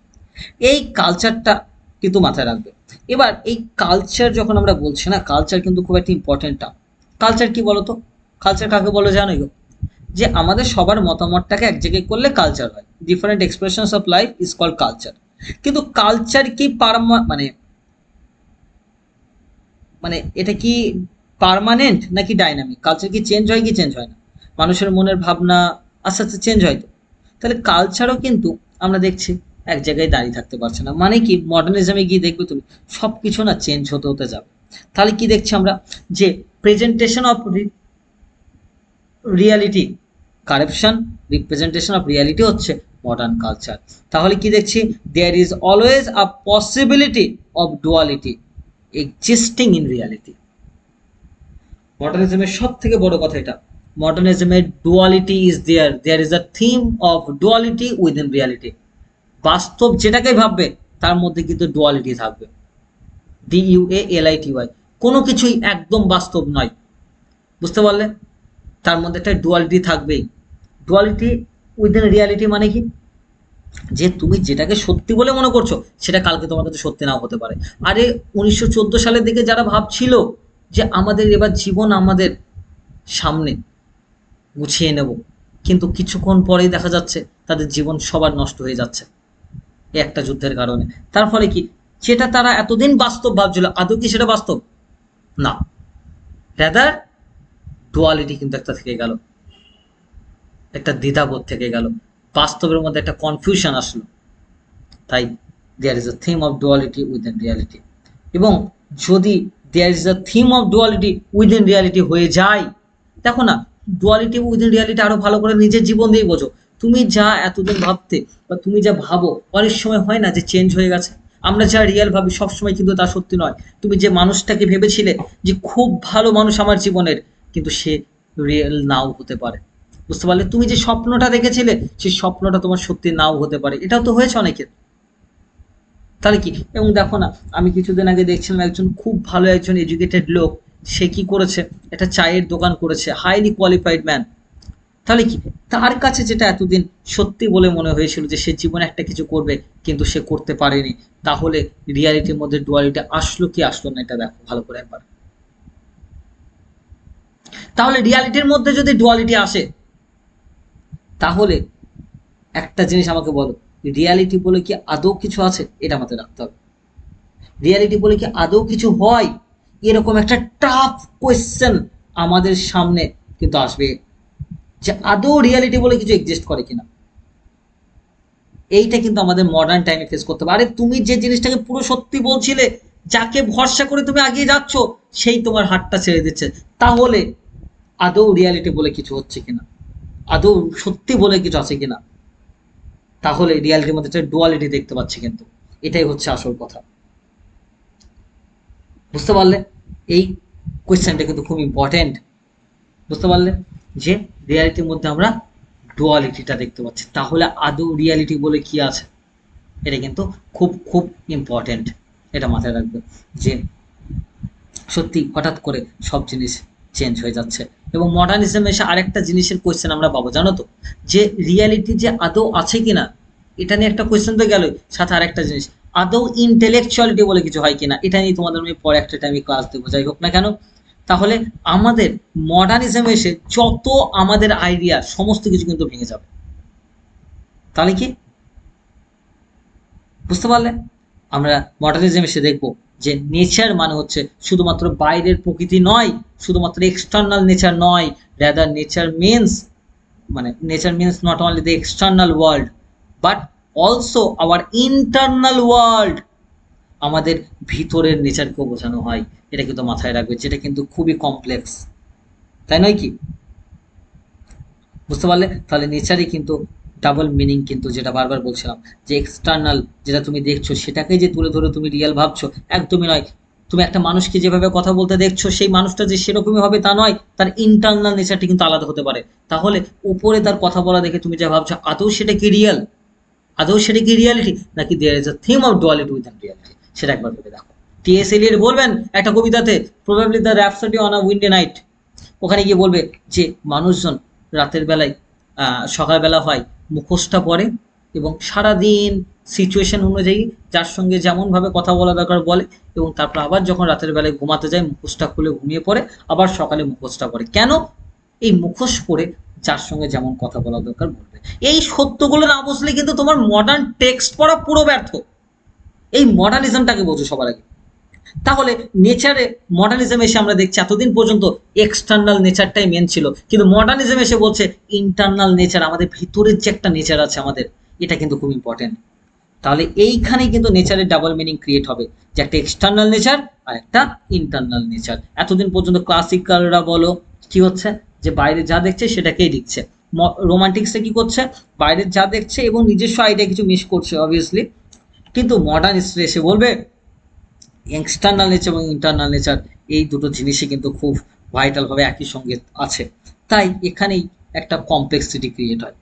Speaker 1: এই কালচারটা কিন্তু মাথায় রাখবে। এবার এই কালচার যখন আমরা বলছি না, কালচার কিন্তু খুব একটা ইম্পর্টেন্ট টার্ম। কালচার কি বলতো, কালচার কাকে বলে জানো গো, যে আমাদের সবার মতামতটাকে এক জায়গায় করলে কালচার হয়। Different expressions of life is called culture. কিন্তু কালচার কি মানে মানে এটা কি পার্মানেন্ট নাকি ডাইনামিক, কালচার কি চেঞ্জ হয় কি চেঞ্জ হয় না, মানুষের মনের ভাবনা আস্তে আস্তে চেঞ্জ হয় তো। তাহলে কালচারও কিন্তু আমরা দেখছি এক জায়গায় দাঁড়িয়ে থাকতে পারছে না। মানে কি মডার্নিজমে গিয়ে দেখবে তুমি সব কিছু না চেঞ্জ হতে হতে যাবে। তাহলে কি দেখছি আমরা, যে presentation of reality corruption, representation of reality হচ্ছে মডার্ন কালচার। তাহলে কি দেখছি, there is always a possibility of duality existing in reality. মডার্নিজমের সব থেকে বড় কথা এটা, মডার্নিজমের duality is there is a theme of duality within reality. বাস্তব যেটাকে ভাববে তার মধ্যে কিন্তু ডুয়ালিটি থাকবে, DUALITY, কোনো কিছুই একদম বাস্তব নয়, বুঝতে পারলে? তার মধ্যে একটা ডুয়ালিটি থাকবেই। ডুয়ালিটি উইদিন রিয়ালিটি মানে কি, যে তুমি যেটাকে সত্যি বলে মনে করছো সেটা কালকে তোমার কাছে সত্যি নাও হতে পারে। আরে 1914 সালের দিকে যারা ভাবছিল যে আমাদের এবার জীবন আমাদের সামনে গুছিয়ে নেব, কিন্তু কিছুক্ষণ পরেই দেখা যাচ্ছে তাদের জীবন সবার নষ্ট হয়ে যাচ্ছে এই একটা যুদ্ধের কারণে। তার ফলে কি, যেটা তারা এতদিন বাস্তব ভাবছিল আদৌ কি সেটা বাস্তব না, রাদার ডুয়ালিটি কিন্তু একটা থেকে গেল, একটা দ্বিধাবোধ থেকে গেল, বাস্তবের মধ্যে একটা কনফিউশন আসলো। তাই there is a theme of duality within reality. এবং যদি there is a theme of duality within reality হয়ে যায়, দেখো না, ডুয়ালিটি উইদিন রিয়ালিটি আরো ভালো করে নিজের জীবন দিয়েই বোঝো। তুমি যা এতদিন ভাবতে বা তুমি যা ভাবো অনেক সময় হয় না যে চেঞ্জ হয়ে গেছে। আমরা যা রিয়েল ভাবি সবসময় কিন্তু তা সত্যি নয়। তুমি যে মানুষটাকে ভেবেছিলে যে খুব ভালো মানুষ আমার জীবনের, কিন্তু সে রিয়েল নাও হতে পারে, বুঝতে পারলে? তুমি যে স্বপ্নটা দেখেছিলে সেই স্বপ্নটা তোমার সত্যি নাও হতে পারে, এটাও তো হয়েছে অনেকের। তাহলে কি, এবং দেখো না, আমি কিছুদিন আগে দেখছিলাম একজন খুব ভালো একজন এডুকেটেড লোক, সে কি করেছে, একটা চায়ের দোকান করেছে, হাইলি কোয়ালিফাইড ম্যান। তাহলে কি, তার কাছে যেটা এতদিন সত্যি বলে মনে হয়েছিল যে সে জীবনে একটা কিছু করবে, কিন্তু সে করতে পারেনি, তাহলে রিয়ালিটির মধ্যে ডুয়ালিটি আসলো কি আসলো না, এটা দেখো ভালো করে একবার। তাহলে রিয়ালিটির মধ্যে যদি ডুয়ালিটি আসে, তাহলে একটা জিনিস আমাকে বলো, রিয়ালিটি বলে কি আদৌ কিছু আছে? এটা মাথায় রাখতে হবে। রিয়ালিটি বলে কি আদৌ কিছু হয়? এরকম একটা টাফ কোয়েশ্চেন আমাদের সামনে কিন্তু আসবে, যে আদৌ রিয়ালিটি বলে কিছু এক্সিস্ট করে কিনা। এইটা কিন্তু আমাদের মডার্ন টাইমে ফেস করতে হবে। আরে তুমি যে জিনিসটাকে পুরো সত্যি বলছিলে, যাকে ভরসা করে তুমি এগিয়ে যাচ্ছ, সেই তোমার হাতটা ছেড়ে দিচ্ছে, তাহলে আদৌ রিয়ালিটি বলে কিছু হচ্ছে কিনা, আদৌ সত্যি বলে কিছু আছে কিনা। তাহলে রিয়ালিটির মধ্যে একটা ডুয়ালিটি দেখতে পাচ্ছি, কিন্তু এটাই হচ্ছে আসল কথা, বুঝতে পারলে? এই কোয়েশ্চেনটা কিন্তু খুব ইম্পর্টেন্ট, বুঝতে পারলে? যে রিয়ালিটির মধ্যে আমরা ডুয়ালিটিটা দেখতে পাচ্ছি, তাহলে আদৌ রিয়ালিটি বলে কি আছে, এটা কিন্তু খুব খুব ইম্পর্টেন্ট। এটা মাথায় রাখবে যে সত্যি হঠাৎ করে সব জিনিস চেঞ্জ হয়ে যাচ্ছে। এবং মডার্নিজম এসে আরেকটা জিনিসের কোয়েশ্চেন আমরা পাবো, জানো তো, যে রিয়ালিটি যে আদৌ আছে কিনা, এটা নিয়ে একটা কোয়েশ্চেন তো গেল, সাথে আরেকটা জিনিস, আদৌ ইন্টেলেকচুয়ালিটি বলে কিছু হয় কিনা, এটা নিয়ে তোমাদের আমি পরে একটা টাইমে ক্লাস দেবো, যাই হোক না কেন। তাহলে আমাদের মডার্নিজম এসে যত আমাদের আইডিয়া সমস্ত কিছু কিন্তু ভেঙে যাবে। তাহলে কি, বুঝতে পারলে? আমরা মডার্নিজম এসে দেখবো যে নেচার মানে হচ্ছে শুধুমাত্র বাইরের প্রকৃতি নয়, শুধুমাত্র এক্সটার্নাল নেচার নয়, rather nature means not only the external world but also hour internal world. আমাদের ভিতরের নেচারকেও বোঝানো হয়, এটা কিন্তু মাথায় রাখবে, যেটা কিন্তু খুবই কমপ্লেক্স, তাই নয় কি? বুঝতে পারলে? তাহলে নেচারই কিন্তু ডাবল মিনিং, কিন্তু যেটা বারবার বলছিলাম, যে এক্সটার্নাল যেটা তুমি দেখছো সেটাকে যে তুলে ধরে তুমি রিয়েল ভাবছো, একদমই নয়। তুমি একটা মানুষকে যেভাবে কথা বলতে দেখছো সেই মানুষটা যে সেরকমই হবে তা নয়, তার ইন্টারনাল নেচারটি কিন্তু আলাদা হতে পারে। তাহলে উপরে তার কথা বলা দেখে তুমি যা ভাবছো, আদৌ সেটা কি রিয়েল, আদৌ সেটা কি রিয়ালিটি, নাকি there is a theme of duality with reality, সেটা একবার ভেবে দেখো। টি.এস. এলিয়ট বলবেন একটা কবিতাতে, probably the rhapsody on a windy night, ওখানে গিয়ে বলবে যে মানুষজন রাতের বেলায় সকালবেলা হয় মুখোশটা পরে, এবং সারাদিন সিচুয়েশন অনুযায়ী যার সঙ্গে যেমনভাবে কথা বলা দরকার বলে, এবং তারপর আবার যখন রাতের বেলায় ঘুমাতে যায় মুখোশটা খুলে ঘুমিয়ে পড়ে, আবার সকালে মুখোশটা পরে। কেন? এই মুখোশ পরে যার সঙ্গে যেমন কথা বলা দরকার বলবে। এই সত্যগুলো না বুঝলে কিন্তু তোমার মডার্ন টেক্সট পড়া পুরো ব্যর্থ। এই মডার্নিজমটাকে বোঝো সবার আগে। তাহলে নেচারে মডার্নিজম এসে আমরা দেখছি এতদিন পর্যন্ত এক্সটার্নাল নেচারটাই মেন ছিল, কিন্তু মডার্নিজম এসে বলছে ইন্টারনাল নেচার, আমাদের ভিতরের যে একটা নেচার আছে আমাদের, এটা কিন্তু খুব ইম্পর্টেন্ট। তাহলে এইখানে কিন্তু নেচারের ডাবল মিনিং ক্রিয়েট হবে, যে একটা এক্সটার্নাল নেচার আর একটা ইন্টারনাল নেচার। এতদিন পর্যন্ত ক্লাসিক্যালরা বলো কি হচ্ছে, যে বাইরে যা দেখছে সেটাকেই লিখছে, রোমান্টিক্সে কি করছে, বাইরের যা দেখছে এবং নিজস্ব আইডিয়া কিছু মিস করছে অবভিয়াসলি, কিন্তু মডার্ন এসে বলবে এক্সটার্নাল নেচার এবং ইন্টারনাল নেচার এই দুটো জিনিসই কিন্তু খুব ভাইটালভাবে একই সঙ্গে আছে। তাই এখানেই একটা কমপ্লেক্সিটি ক্রিয়েট হয়।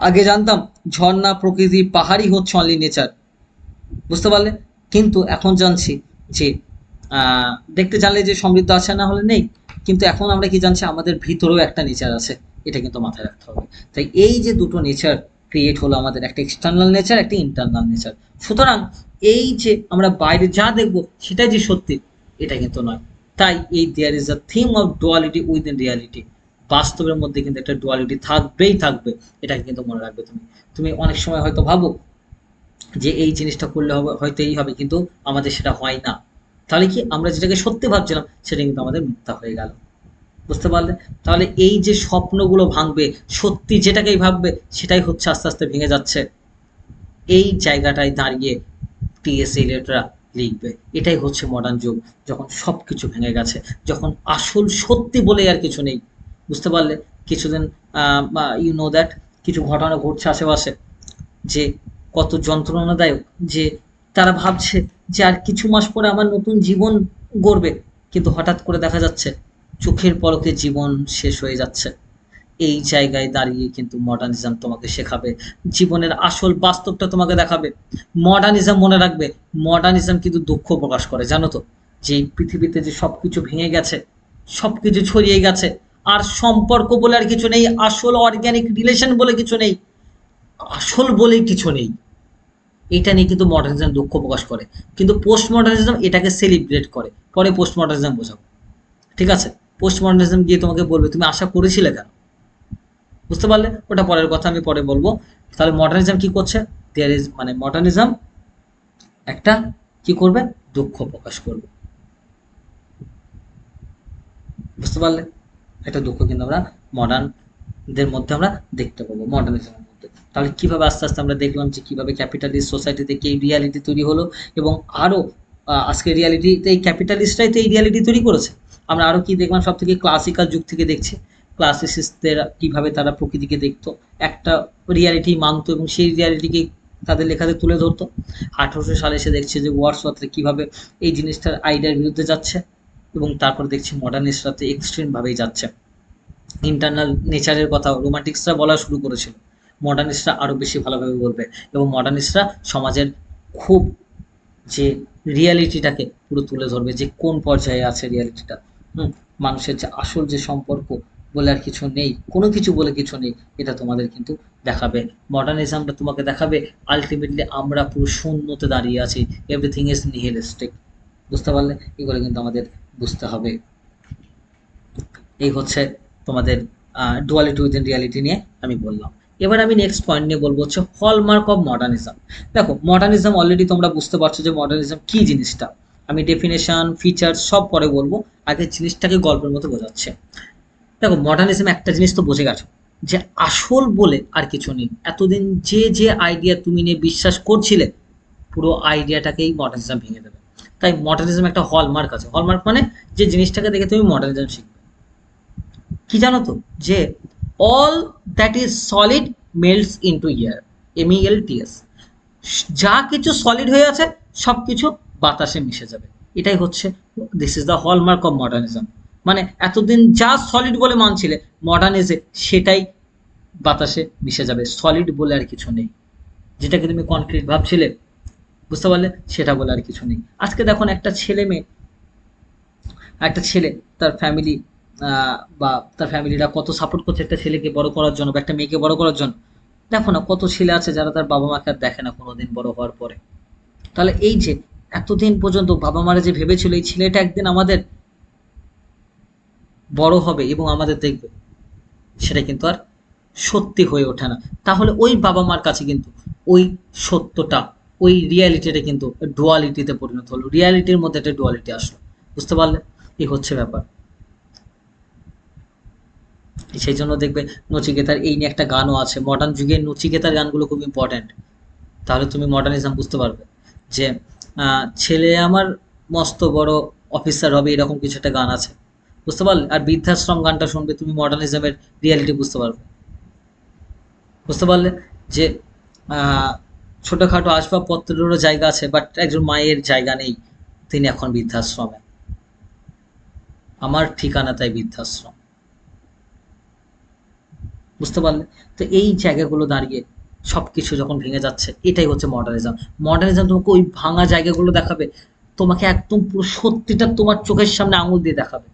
Speaker 1: আগে জানতাম ঝর্ণা, প্রকৃতি, পাহাড়ই হচ্ছে অনলি নেচার, বুঝতে পারলে, কিন্তু এখন জানছি যে দেখতে জানলে যে সমৃদ্ধ আছে, না হলে নেই, কিন্তু এখন আমরা কি জানছি আমাদের ভিতরেও একটা নেচার আছে, এটা কিন্তু মাথায় রাখতে হবে। তাই এই যে দুটো নেচার ক্রিয়েট হলো আমাদের, একটা এক্সটার্নাল নেচার, একটা ইন্টারনাল নেচার। সুতরাং এই যে আমরা বাইরে যা দেখবো সেটাই যে সত্যি, এটা কিন্তু নয়। তাই এই there is a theme of duality within reality, বাস্তবের মধ্যে কিন্তু একটা ডুয়ালিটি থাকবেই থাকবে, এটা কিন্তু মনে রাখবে। তুমি তুমি অনেক সময় হয়তো ভাবো যে এই জিনিসটা করলে হবে, হয়তো এই হবে, কিন্তু আমাদের সেটা হয় না। তাহলে কি আমরা যেটাকে সত্যি ভাবছিলাম সেটা কিন্তু আমাদের মিথ্যা হয়ে গেল, বুঝতে পারলে। তাহলে এই যে স্বপ্নগুলো ভাঙবে, সত্যি যেটাকেই ভাববে সেটাই হচ্ছে আস্তে আস্তে ভেঙে যাচ্ছে, এই জায়গাটায় দাঁড়িয়ে টিএস এলিয়টরা লিখবে এটাই হচ্ছে মডার্ন যুগ, যখন সব কিছু ভেঙে গেছে, যখন আসল সত্যি বলে আর কিছু নেই, বুঝতে পারলে। কিছুদিন ইউ নো দ্যাট কিছু ঘটনা ঘটছে আশেপাশে, যে কত যন্ত্রণাদায়ক, যে তারা ভাবছে যে আর কিছু মাস পরে আমার নতুন জীবন গড়বে, কিন্তু হঠাৎ করে দেখা যাচ্ছে চোখের পলকে জীবন শেষ হয়ে যাচ্ছে। এই জায়গায় দাঁড়িয়ে কিন্তু মডার্নিজম তোমাকে শেখাবে, জীবনের আসল বাস্তবটা তোমাকে দেখাবে। মডার্নিজম মনে রাখবে, মডার্নিজম কিন্তু দুঃখ প্রকাশ করে, জানো তো, যে এই পৃথিবীতে যে সবকিছু ভেঙে গেছে, সবকিছু ছড়িয়ে গেছে, আর সম্পর্ক বলে আর কিছু নেই, আসল অর্গ্যানিক রিলেশন বলে কিছু নেই, আসল বলে কিছু নেই, এটা নিয়ে কিন্তু মডার্নিজম দুঃখ প্রকাশ করে। কিন্তু পোস্ট মডার্নিজম এটাকে সেলিব্রেট করে। পরে পোস্ট মডার্নিজম বোঝাবো, ঠিক আছে। পোস্ট মডার্নিজম গিয়ে তোমাকে বলবে তুমি আশা করেছিলে কেন, বুঝতে পারলে, ওটা পরের কথা, আমি পরে বলবো। তাহলে মডার্নিজম কি করছে, দেয়ার ইজ মানে মডার্নিজম একটা কি করবে, দুঃখ প্রকাশ করবে, বুঝতে পারলে। একটা দুঃখ কিন্তু আমরা মডার্নদের মধ্যে আমরা দেখতে পাবো, মডার্নিজমের মধ্যে। তাহলে কিভাবে আস্তে আস্তে আমরা দেখলাম যে কিভাবে ক্যাপিটালিস্ট সোসাইটিতে কি রিয়ালিটি তৈরি হলো, এবং আরো আজকে রিয়ালিটিতে এই ক্যাপিটালিস্টরাই তো এই রিয়ালিটি তৈরি করেছে। আমরা আরো কি দেখলাম, সব থেকে ক্লাসিক্যাল যুগ থেকে দেখছি ক্লাসিসিস্টদের কিভাবে তারা প্রকৃতিকে দেখতো, একটা রিয়ালিটি মানতো এবং সেই রিয়ালিটিকে তাদের লেখাতে তুলে ধরতো। 1800 সালে এসে দেখছে যে ওয়ার্ডসওয়ার্থরা কিভাবে এই জিনিসটার আইডিয়ার বিরুদ্ধে যাচ্ছে, এবং তারপর দেখছি মডার্নিস্টরা তো এক্সট্রিম ভাবেই যাচ্ছে। ইন্টারনাল নেচারের কথা রোমান্টিক্সরা বলা শুরু করেছিল, মডার্নিস্টরা আরো বেশি ভালোভাবে বলবে, এবং মডার্নিস্টরা সমাজের খুব যে রিয়ালিটিটাকে পুরো তুলে ধরবে, যে কোন পর্যায়ে আছে রিয়ালিটিটা। মানুষের যে আসল যে সম্পর্ক বলে আর কিছু নেই, কোনো কিছু বলে কিছু নেই, এটা তোমাদের কিন্তু দেখাবে। মডার্নিজমটা তোমাকে দেখাবে আলটিমেটলি আমরা পুরো শূন্যতে দাঁড়িয়ে আছি, এভরিথিং ইজ নিহিলিস্টিক, বুঝতে পারলে। এগুলো কিন্তু আমাদের বুঝতে হবে। এই হচ্ছে তোমাদের ডুয়ালিটি উইদিন রিয়ালিটি নিয়ে আমি বললাম। এবার আমি নেক্সট পয়েন্ট নিয়ে বলবো হচ্ছে হলমার্ক অফ মডার্নিজম। দেখো মডার্নিজম অলরেডি তোমরা বুঝতে পারছো যে মডার্নিজম কি জিনিসটা, আমি ডেফিনেশন ফিচার্স সব পরে বলবো, আগে জিনিসটাকে গল্পের মতো বোঝাচ্ছে। দেখো মডার্নিজম একটা জিনিস তো বুঝে গেছো, যে আসল বলে আর কিছু নেই। এতদিন যে যে আইডিয়া তুমি নিয়ে বিশ্বাস করছিলে, পুরো আইডিয়াটাকেই মডার্নিজম ভেঙে দেবে। তাই মডার্নিজম একটা হলমার্ক আছে, হলমার্ক মানে যে জিনিসটাকে দেখে তুমি মডার্নিজম শিখবে। কি জানো তো, যে all that is solid melts into air, MELTS, যা কিছু সলিড হয়ে আছে সব কিছু বাতাসে মিশে যাবে, এটাই হচ্ছে, this is the hallmark of modernism. মানে এতদিন যা সলিড বলে মানছিলে, মডার্নিজে সেটাই বাতাসে মিশে যাবে, সলিড বলে আর কিছু নেই। যেটাকে তুমি কনক্রিট ভাবছিলে, বুঝতে পারলে, সেটা বলে আর কিছু নেই। আজকে দেখো না, একটা ছেলে তার ফ্যামিলি বা তার ফ্যামিলিরা কত সাপোর্ট করছে একটা ছেলেকে বড় করার জন্য বা একটা মেয়েকে বড় করার জন্য। দেখো না কত ছেলে আছে যারা তার বাবা মাকে আর দেখে না কোনোদিন বড় হওয়ার পরে। তাহলে এই যে এতদিন পর্যন্ত বাবা মারা যে ভেবেছিল এই ছেলেটা একদিন আমাদের বড় হবে এবং আমাদের দেখবে, সেটা কিন্তু আর সত্যি হয়ে ওঠে না। তাহলে ওই বাবা মার কাছে কিন্তু ওই সত্যটা, ওই রিয়ালিটিটা কিন্তু ডুয়ালিটিতে পরিণত হলো, রিয়ালিটির মধ্যে একটা ডুয়ালিটি আসলো, বুঝতে পারলে। এই হচ্ছে ব্যাপার। সেই জন্য দেখবে নচিকেতার এই নিয়ে একটা গানও আছে, মডার্ন যুগের নচিকেতার গানগুলো খুব ইম্পর্ট্যান্ট। তাহলে তুমি মডার্নিজম বুঝতে পারবে, যে ছেলে আমার মস্ত বড় অফিসার হবে, এরকম কিছু একটা গান আছে, বুঝতে পারলে? আর বৃদ্ধাশ্রম গানটা শুনবে, তুমি মডার্নিজমের রিয়ালিটি বুঝতে পারবে। বুঝতে পারলে যে আহ, ছোটখাটো আসবাবপত্রেরও জায়গা আছে, বাট একজন মায়ের জায়গা নেই, তিনি এখন বৃদ্ধাশ্রমে। আমার ঠিকানা তাই বৃদ্ধাশ্রম। বুঝতে পারলে? তো এই জায়গাগুলো দাঁড়িয়ে সবকিছু যখন ভেঙে যাচ্ছে, এটাই হচ্ছে মডার্নিজম। মডার্নিজম তোমাকে ওই ভাঙা জায়গাগুলো দেখাবে, তোমাকে একদম পুরো সত্যিটা তোমার চোখের সামনে আঙুল দিয়ে দেখাবে।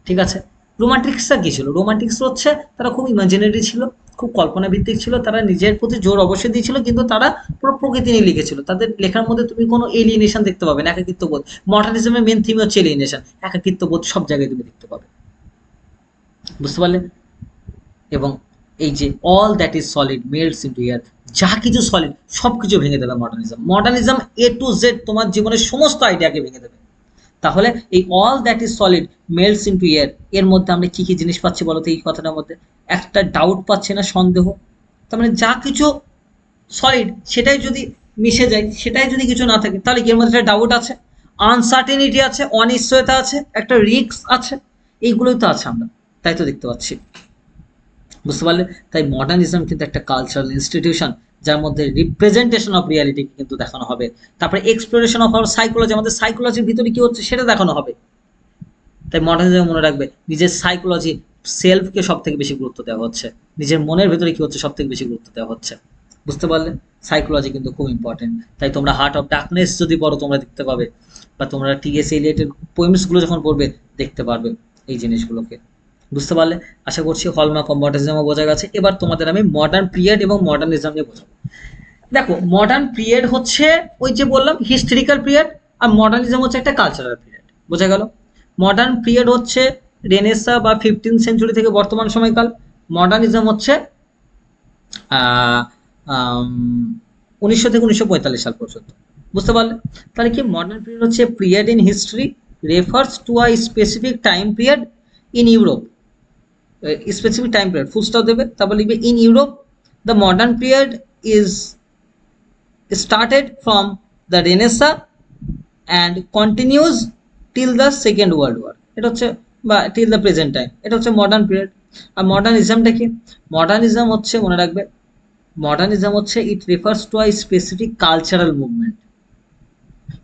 Speaker 1: ঠিক আছে? রোমান্টিক্সটা কি ছিল? রোমান্টিক্স হচ্ছে তারা খুব ইমাজিনারি ছিল, খুব কল্পনা ভিত্তিক ছিল, তারা নিজের প্রতি জোর অবশ্যই দিয়েছিল, কিন্তু তারা পুরো প্রকৃতি নিয়ে লিখেছিল। তাদের লেখার মধ্যে তুমি কোনো এলিয়েনেশন দেখতে পাবে না, একাকিত্ব বোধ। মডার্নিজমের মেন থিম হচ্ছে এলিয়েনেশন, একাকিত্ব বোধ সব জায়গায় তুমি দেখতে পাবে। বুঝতে পারলে? এবং এই যে all that is solid melts into air, যা কিছু সলিড সব কিছু ভেঙে দেবে modernism. Modernism A to Z তোমার জীবনের সমস্ত আইডিয়াকে ভেঙে দেবে। তাহলে এই all that is solid melts into air, এর মধ্যে আমরা কি কি জিনিস পাচ্ছি বলতো? এই কথাটার মধ্যে একটা ডাউট পাচ্ছি না, সন্দেহ। তার মানে যা কিছু সলিড সেটাই যদি মিশে যায়, সেটাই যদি কিছু না থাকে, তাহলে কি এর মধ্যে একটা ডাউট আছে, আনসার্টেনিটি আছে, অনিশ্চয়তা আছে, একটা রিস্ক আছে, এইগুলোই তো আছে আমরা, তাই তো দেখতে পাচ্ছি। বুঝতে পারলে? তাই মডার্নিজম কিন্তু একটা কালচারাল ইনস্টিটিউশন, যার মধ্যে রিপ্রেজেন্টেশন অফ রিয়ালিটি কিন্তু দেখানো হবে। তারপরে এক্সপ্লোরেশন অফ আওয়ার সাইকোলজি, আমাদের সাইকোলজির ভিতরে কি হচ্ছে সেটা দেখানো হবে। তাই মডার্নিজম মনে রাখবে, নিজের সাইকোলজি, সেলফকে সব থেকে বেশি গুরুত্ব দেওয়া হচ্ছে, নিজের মনের ভেতরে কি হচ্ছে সব থেকে বেশি গুরুত্ব দেওয়া হচ্ছে। বুঝতে পারলে? সাইকোলজি কিন্তু খুব ইম্পর্টেন্ট। তাই তোমরা হার্ট অফ ডার্কনেস যদি পড়ো, তোমরা দেখতে পাবে, বা তোমরা T.S. এলিয়টের পোয়েমসগুলো যখন পড়বে, দেখতে পারবে এই জিনিসগুলোকে। বুঝতে পারলে? আশা করছি হলমার্ক অফ মডার্নিজমও বোঝা গেছে। এবার তোমাদের আমি মডার্ন পিরিয়ড এবং মডার্নিজম নিয়ে বোঝাবো। দেখো, মডার্ন পিরিয়ড হচ্ছে ওই যে বললাম হিস্টোরিক্যাল পিরিয়ড, আর মডার্নিজম হচ্ছে একটা কালচারাল পিরিয়ড। বোঝা গেল? মডার্ন পিরিয়ড হচ্ছে রেনেসা বা 15th সেঞ্চুরি থেকে বর্তমান সময়কাল। মডার্নিজম হচ্ছে 1900 থেকে 1945 সাল পর্যন্ত। বুঝতে পারলে? তাহলে কি মডার্ন পিরিয়ড হচ্ছে period in history refers to a specific time period in Europe. Specific time period full stop দেবে, তারপর লিখবে in Europe the modern period is started from the Renaissance and continues till the Second World War। এটা হচ্ছে, বা till the present time, এটা হচ্ছে modern period. আর মডার্নিজমটা কি? Modernism হচ্ছে, মনে রাখবে, মডার্নিজম হচ্ছে it refers to a specific cultural movement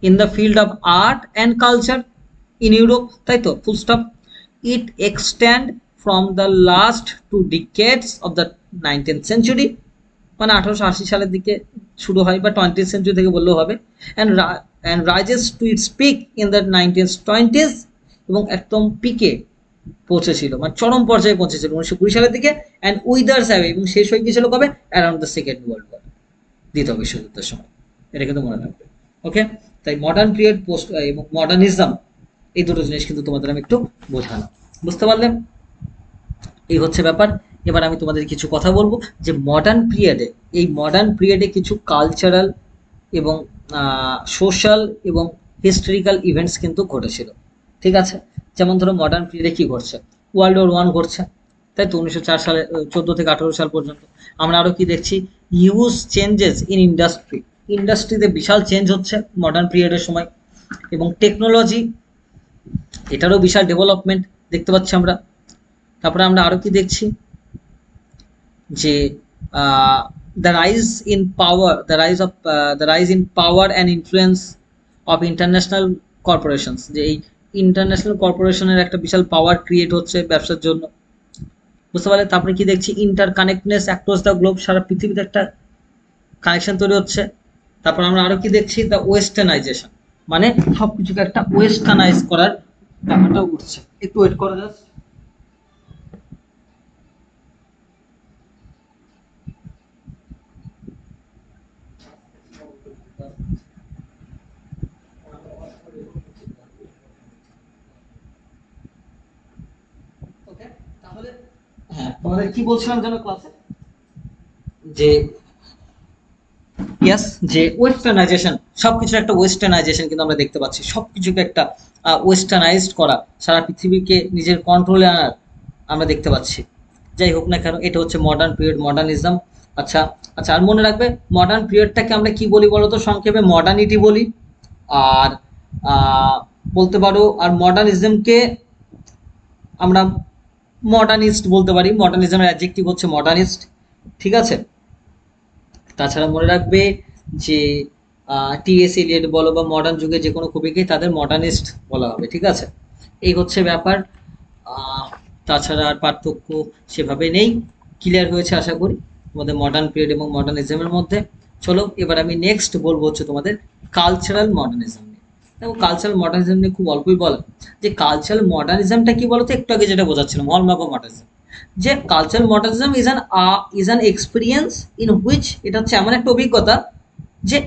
Speaker 1: in the field of art and culture in Europe. তাই তো, full stop. It extend from the last two decades of the 19th century, মানে 1880 সালের দিকে শুরু হয়, বা 20th সেঞ্চুরি থেকে বললেও হবে। And rises to its peak in the 1920s, এবং একদম পিকে পৌঁছেছিল, মানে চরম পর্যায়ে পৌঁছেছিল 1920 সালের দিকে। অ্যান্ড উইদার্স অ্যাওয়ে, এবং শেষ হয়ে গিয়েছিল কবে? Around the second world war, দ্বিতীয় বিশ্বযুদ্ধের সময়। এটা কিন্তু মনে রাখবে। ওকে? তাই মডার্ন পিরিয়ড, পোস্ট এবং মডার্নিজম, এই দুটো জিনিস কিন্তু তোমাদের আমি একটু বোঝালাম। বুঝতে পারলে? এই হচ্ছে ব্যাপার। এবার আমি তোমাদের কিছু কথা বলবো যে মডার্ন পিরিয়ডে, এই মডার্ন পিরিয়ডে কিছু কালচারাল এবং সোশ্যাল এবং হিস্টোরিক্যাল ইভেন্টস কিন্তু ঘটেছিল। ঠিক আছে? যেমন ধরো মডার্ন পিরিয়ডে কি ঘটছে? World War I ঘটছে, তাই তো, 1904 সালে, 14 থেকে 18 সাল পর্যন্ত। আমরা আরো কি দেখছি? হিউজ চেঞ্জেস ইন ইন্ডাস্ট্রি, ইন্ডাস্ট্রিতে বিশাল চেঞ্জ হচ্ছে মডার্ন পিরিয়ডের সময়। এবং টেকনোলজি, এটারও বিশাল ডেভেলপমেন্ট দেখতে পাচ্ছি আমরা। তারপরে আমরা আরো কি দেখছি? যে the rise in power, the rise in power and influence of international corporations, যে এই ইন্টারন্যাশনাল কর্পোরেশনের একটা বিশাল পাওয়ার ক্রিয়েট হচ্ছে ব্যবসার জন্য। বুঝতে পারলে? তারপরে কি দেখছি? ইন্টার কানেক্টনেস অ্যাক্রস দ্য গ্লোব, সারা পৃথিবীতে একটা কানেকশন তৈরি হচ্ছে। তারপর আমরা আরো কি দেখছি? দ্য ওয়েস্টার্নাইজেশন, মানে সবকিছুকে একটা ওয়েস্টার্নাইজ করার ব্যাপারটা উঠছে। একটু ওয়েট করা যাচ্ছে। ওকে, তাহলে হ্যাঁ, তোমাদের কি বলছিলাম যেন ক্লাসে? যে ইয়াস, যে ওয়েস্টার্নাইজেশন, সবকিছুর একটা ওয়েস্টার্নাইজেশন কিন্তু আমরা দেখতে পাচ্ছি। সবকিছুকে একটা ওয়েস্টার্নাইজড করা, সারা পৃথিবীকে নিজের কন্ট্রোলে আনার আমরা দেখতে পাচ্ছি। যাই হোক না কেন, এটা হচ্ছে মডার্ন পিরিয়ড, মডার্নিজম। আচ্ছা আচ্ছা, আর মনে রাখবে মডার্ন পিরিয়ডটাকে আমরা কি বলি বলো তো? সংক্ষেপে মডার্নিটি বলি। আর বলতে পারো, আর মডার্নিজমকে আমরা মডার্নিস্ট বলতে পারি, মডার্নিজমের অ্যাডজেক্টিভ হচ্ছে মডার্নিস্ট, ঠিক আছে। তাছাড়া মনে রাখবে যে টিএস এলিয়ট বলো বা মডার্ন যুগে যে কোনো কবিকে তাদের মডার্নিস্ট বলা হবে, ঠিক আছে। এই হচ্ছে ব্যাপার। আহ, তাছাড়া আর পার্থক্য সেভাবে নেই, ক্লিয়ার হয়েছে আশা করি তোমাদের মডার্ন পিরিয়ড এবং মডার্নিজমের মধ্যে। চলো এবার আমি নেক্সট বলবো হচ্ছে তোমাদের কালচারাল মডার্নিজম নিয়ে। দেখো কালচারাল মডার্নিজম নিয়ে খুব অল্পই বলা, যে কালচারাল মডার্নিজমটা কি বলতো, একটু আগে যেটা বোঝাচ্ছিলাম হলমার্ক অফ মডার্নিজম, যে cultural modernism is an experience in which, এটা হচ্ছে এমন একটা অভিজ্ঞতা যে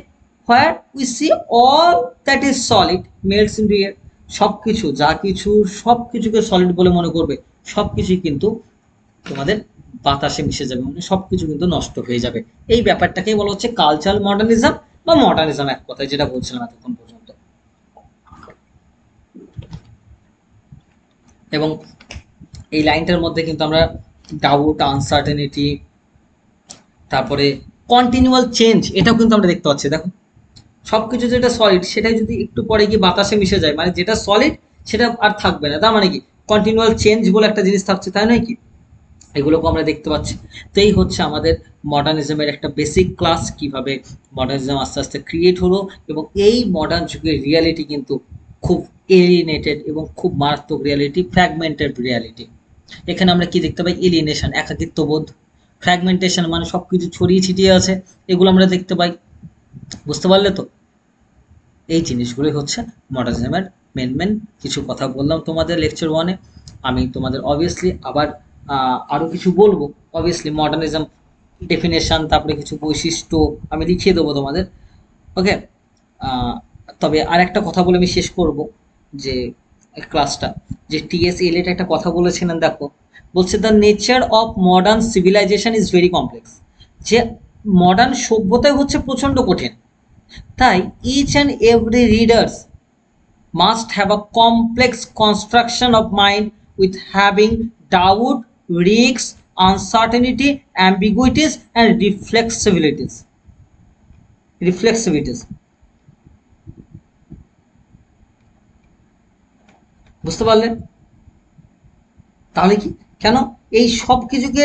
Speaker 1: where we see all that is solid melts into air, সব কিছু যা কিছু সব কিছুকে সলিড বলে মনে করবে, সব কিছুই কিন্তু তোমাদের বাতাসে মিশে যাবে, মানে সব কিছু কিন্তু নষ্ট হয়ে যাবে। এই ব্যাপারটাকেই বলা হচ্ছে কালচারাল মডার্নিজম বা মডার্নিজম, এক কথায় যেটা বলছিলাম এতক্ষণ পর্যন্ত। এবং এই লাইনটার মধ্যে কিন্তু আমরা ডাউট, আনসার্টেনিটি, তারপরে কন্টিনিউয়াল চেঞ্জ, এটাও কিন্তু আমরা দেখতে পাচ্ছি। দেখো সবকিছু যেটা সলিড সেটাই যদি একটু পরে গিয়ে বাতাসে মিশে যায়, মানে যেটা সলিড সেটা আর থাকবে না, তার মানে কি কন্টিনিউয়াল চেঞ্জ বলে একটা জিনিস থাকছে, তাই নয় কি? এগুলোকে আমরা দেখতে পাচ্ছি। তো এই হচ্ছে আমাদের মডার্নিজমের একটা বেসিক ক্লাস, কিভাবে মডার্নিজম আস্তে আস্তে ক্রিয়েট হলো, এবং এই মডার্ন যুগের রিয়ালিটি কিন্তু খুব এলিয়েনেটেড এবং খুব মারাত্মক রিয়ালিটি, ফ্র্যাগমেন্টেড রিয়ালিটি। এখানে আমরা কি দেখতে পাই, এলিয়েনেশন, একাকিত্ববোধ, ফ্র্যাগমেন্টেশন মানে সবকিছু ছড়িয়ে ছিটিয়ে আছে, এগুলো আমরা দেখতে পাই। বুঝতে পারলে তো? এই জিনিসগুলোই হচ্ছে মডার্নিজমের মেন মেন কিছু কথা বললাম তোমাদের লেকচার ওয়ানে। আমি তোমাদের অবভিয়াসলি আবার আরও কিছু বলবো, অবভিয়াসলি মডার্নিজম ডেফিনেশন, তারপরে কিছু বৈশিষ্ট্য আমি লিখিয়ে দেবো তোমাদের, ওকে। তবে আর একটা কথা বলে আমি শেষ করব, যে ক্লাসটা, যে টিএস এলিয়ট একটা কথা বলেছিলেন, দেখো বলছে the nature of modern civilization is very complex, যে মডার্ন সভ্যতাই হচ্ছে প্রচণ্ড কঠিন, তাই each and every readers must have a complex construction of mind with having doubt, risks, uncertainty, ambiguities and reflexivities। বুঝতে পারলে? তাহলে কি, কেন এই সব কিছুকে,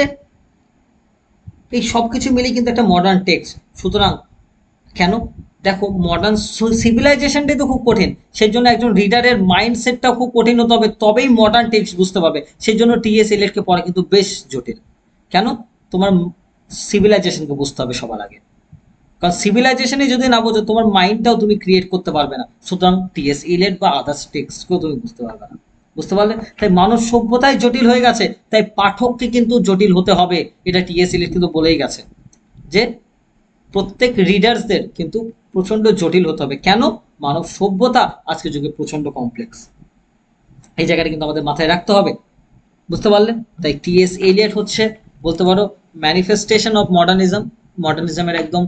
Speaker 1: এই সব কিছু মিলে কিন্তু একটা মডার্ন টেক্সট, সুতরাং কেন, দেখো মডার্ন সিভিলাইজেশনটাই তো খুব কঠিন, সেই জন্য একজন রিডারের মাইন্ডসেটটাও খুব কঠিন হতে হবে, তবেই মডার্ন টেক্সট বুঝতে পারবে। সেই জন্য টিএস এলিয়টকে পড়া কিন্তু বেশ জটিল। কেন? তোমার সিভিলাইজেশনকে বুঝতে হবে সবার আগে, কারণ সিভিলাইজেশনে যদি না বোঝো তোমার মাইন্ডটাও তুমি ক্রিয়েট করতে পারবে না, সুতরাং টিএস এলিয়ট বা আদার্স টেক্সটকেও তুমি বুঝতে পারবে না। বুঝতে পারলে? তাই মানব সভ্যতাই জটিল হয়ে গেছে, তাই পাঠককে কিন্তু জটিল হতে হবে, এটা টিএস এলিয়ট কিন্তু বলেই গেছে, যে প্রত্যেক রিডার্সদের কিন্তু প্রচন্ড জটিল হতে হবে। কেন? মানব সভ্যতা আজকের যুগে প্রচন্ড কমপ্লেক্স, এই জায়গাটা কিন্তু আমাদের মাথায় রাখতে হবে। বুঝতে পারলে? তাই টিএস এলিয়ট হচ্ছে বলতে পারো ম্যানিফেস্টেশন অফ মডার্নিজম, মডার্নিজমের একদম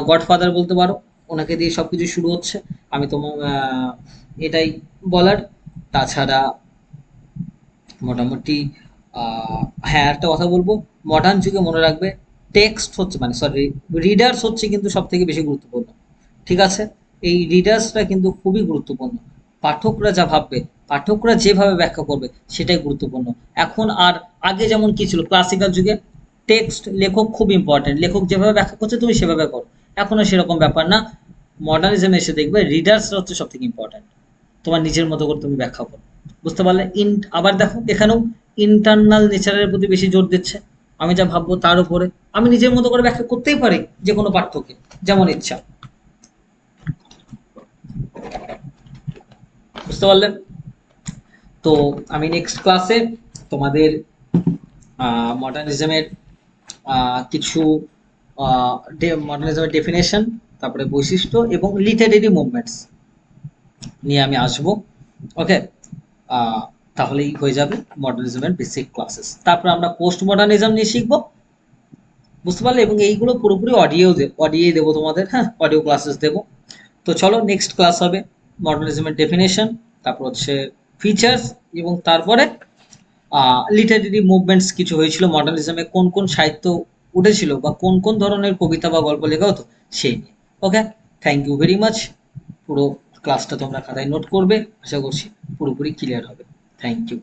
Speaker 1: গডফাদার বলতে পারো, ওনাকে দিয়ে সবকিছু শুরু হচ্ছে। আমি তোমার এটাই বলার। তাছাড়া মোটামুটি হ্যাঁ একটা কথা বলবো, মডার্ন যুগে মনে রাখবে টেক্সট হচ্ছে, মানে সরি, রিডার্স হচ্ছে কিন্তু সব থেকে বেশি গুরুত্বপূর্ণ, ঠিক আছে। এই রিডার্সরা কিন্তু খুবই গুরুত্বপূর্ণ, পাঠকরা যা ভাববে, পাঠকরা যেভাবে ব্যাখ্যা করবে সেটাই গুরুত্বপূর্ণ। এখন আর আগে যেমন কি ছিল, ক্লাসিক্যাল যুগে টেক্সট, লেখক খুব ইম্পর্টেন্ট, লেখক যেভাবে ব্যাখ্যা করছে তুমি সেভাবে করো, এখন আর সেরকম ব্যাপার না। মডার্নিজমে এসে দেখবে রিডার্সরা হচ্ছে সব থেকে ইম্পর্টেন্ট, তোমার নিজের মতো করে তুমি ব্যাখ্যা করো। বুঝতে পারলে? আবার দেখো এখানেও ইন্টারনাল নেচারের প্রতি বেশি জোর দিচ্ছে, আমি যা ভাববো তার উপরে আমি নিজের মতো করে ব্যাখ্যা করতেই পারি যে কোনো পাঠ্যকে যেমন ইচ্ছা। বুঝতে পারলেন? তো আমি নেক্সট ক্লাসে তোমাদের মডার্নিজমের কিছু মডার্নিজমের ডেফিনেশন, তারপরে বৈশিষ্ট্য এবং লিটারেরি মুভমেন্টস নিয়ে আমি আসবো, ওকে। তাহলেই হয়ে যাবে মডার্নিজমের বেসিক ক্লাসেস। তারপর আমরা পোস্ট মডার্নিজম নিয়ে শিখবো। বুঝতে পারলে? এবং এইগুলো পুরোপুরি অডিও দেবো তোমাদের, হ্যাঁ অডিও ক্লাসেস দেবো। তো চলো নেক্সট ক্লাস হবে মডার্নিজমের ডেফিনেশন, তারপর হচ্ছে ফিচার্স, এবং তারপরে লিটারেরি মুভমেন্টস কিছু হয়েছিল মডার্নিজমে, কোন কোন সাহিত্য উঠেছিল বা কোন কোন ধরনের কবিতা বা গল্প লেখা হতো সেই নিয়ে, okay. Thank you very much. পুরো ক্লাসটা তোমরা খাতায় নোট করবে, আশা করছি পুরোপুরি ক্লিয়ার হবে। Thank you.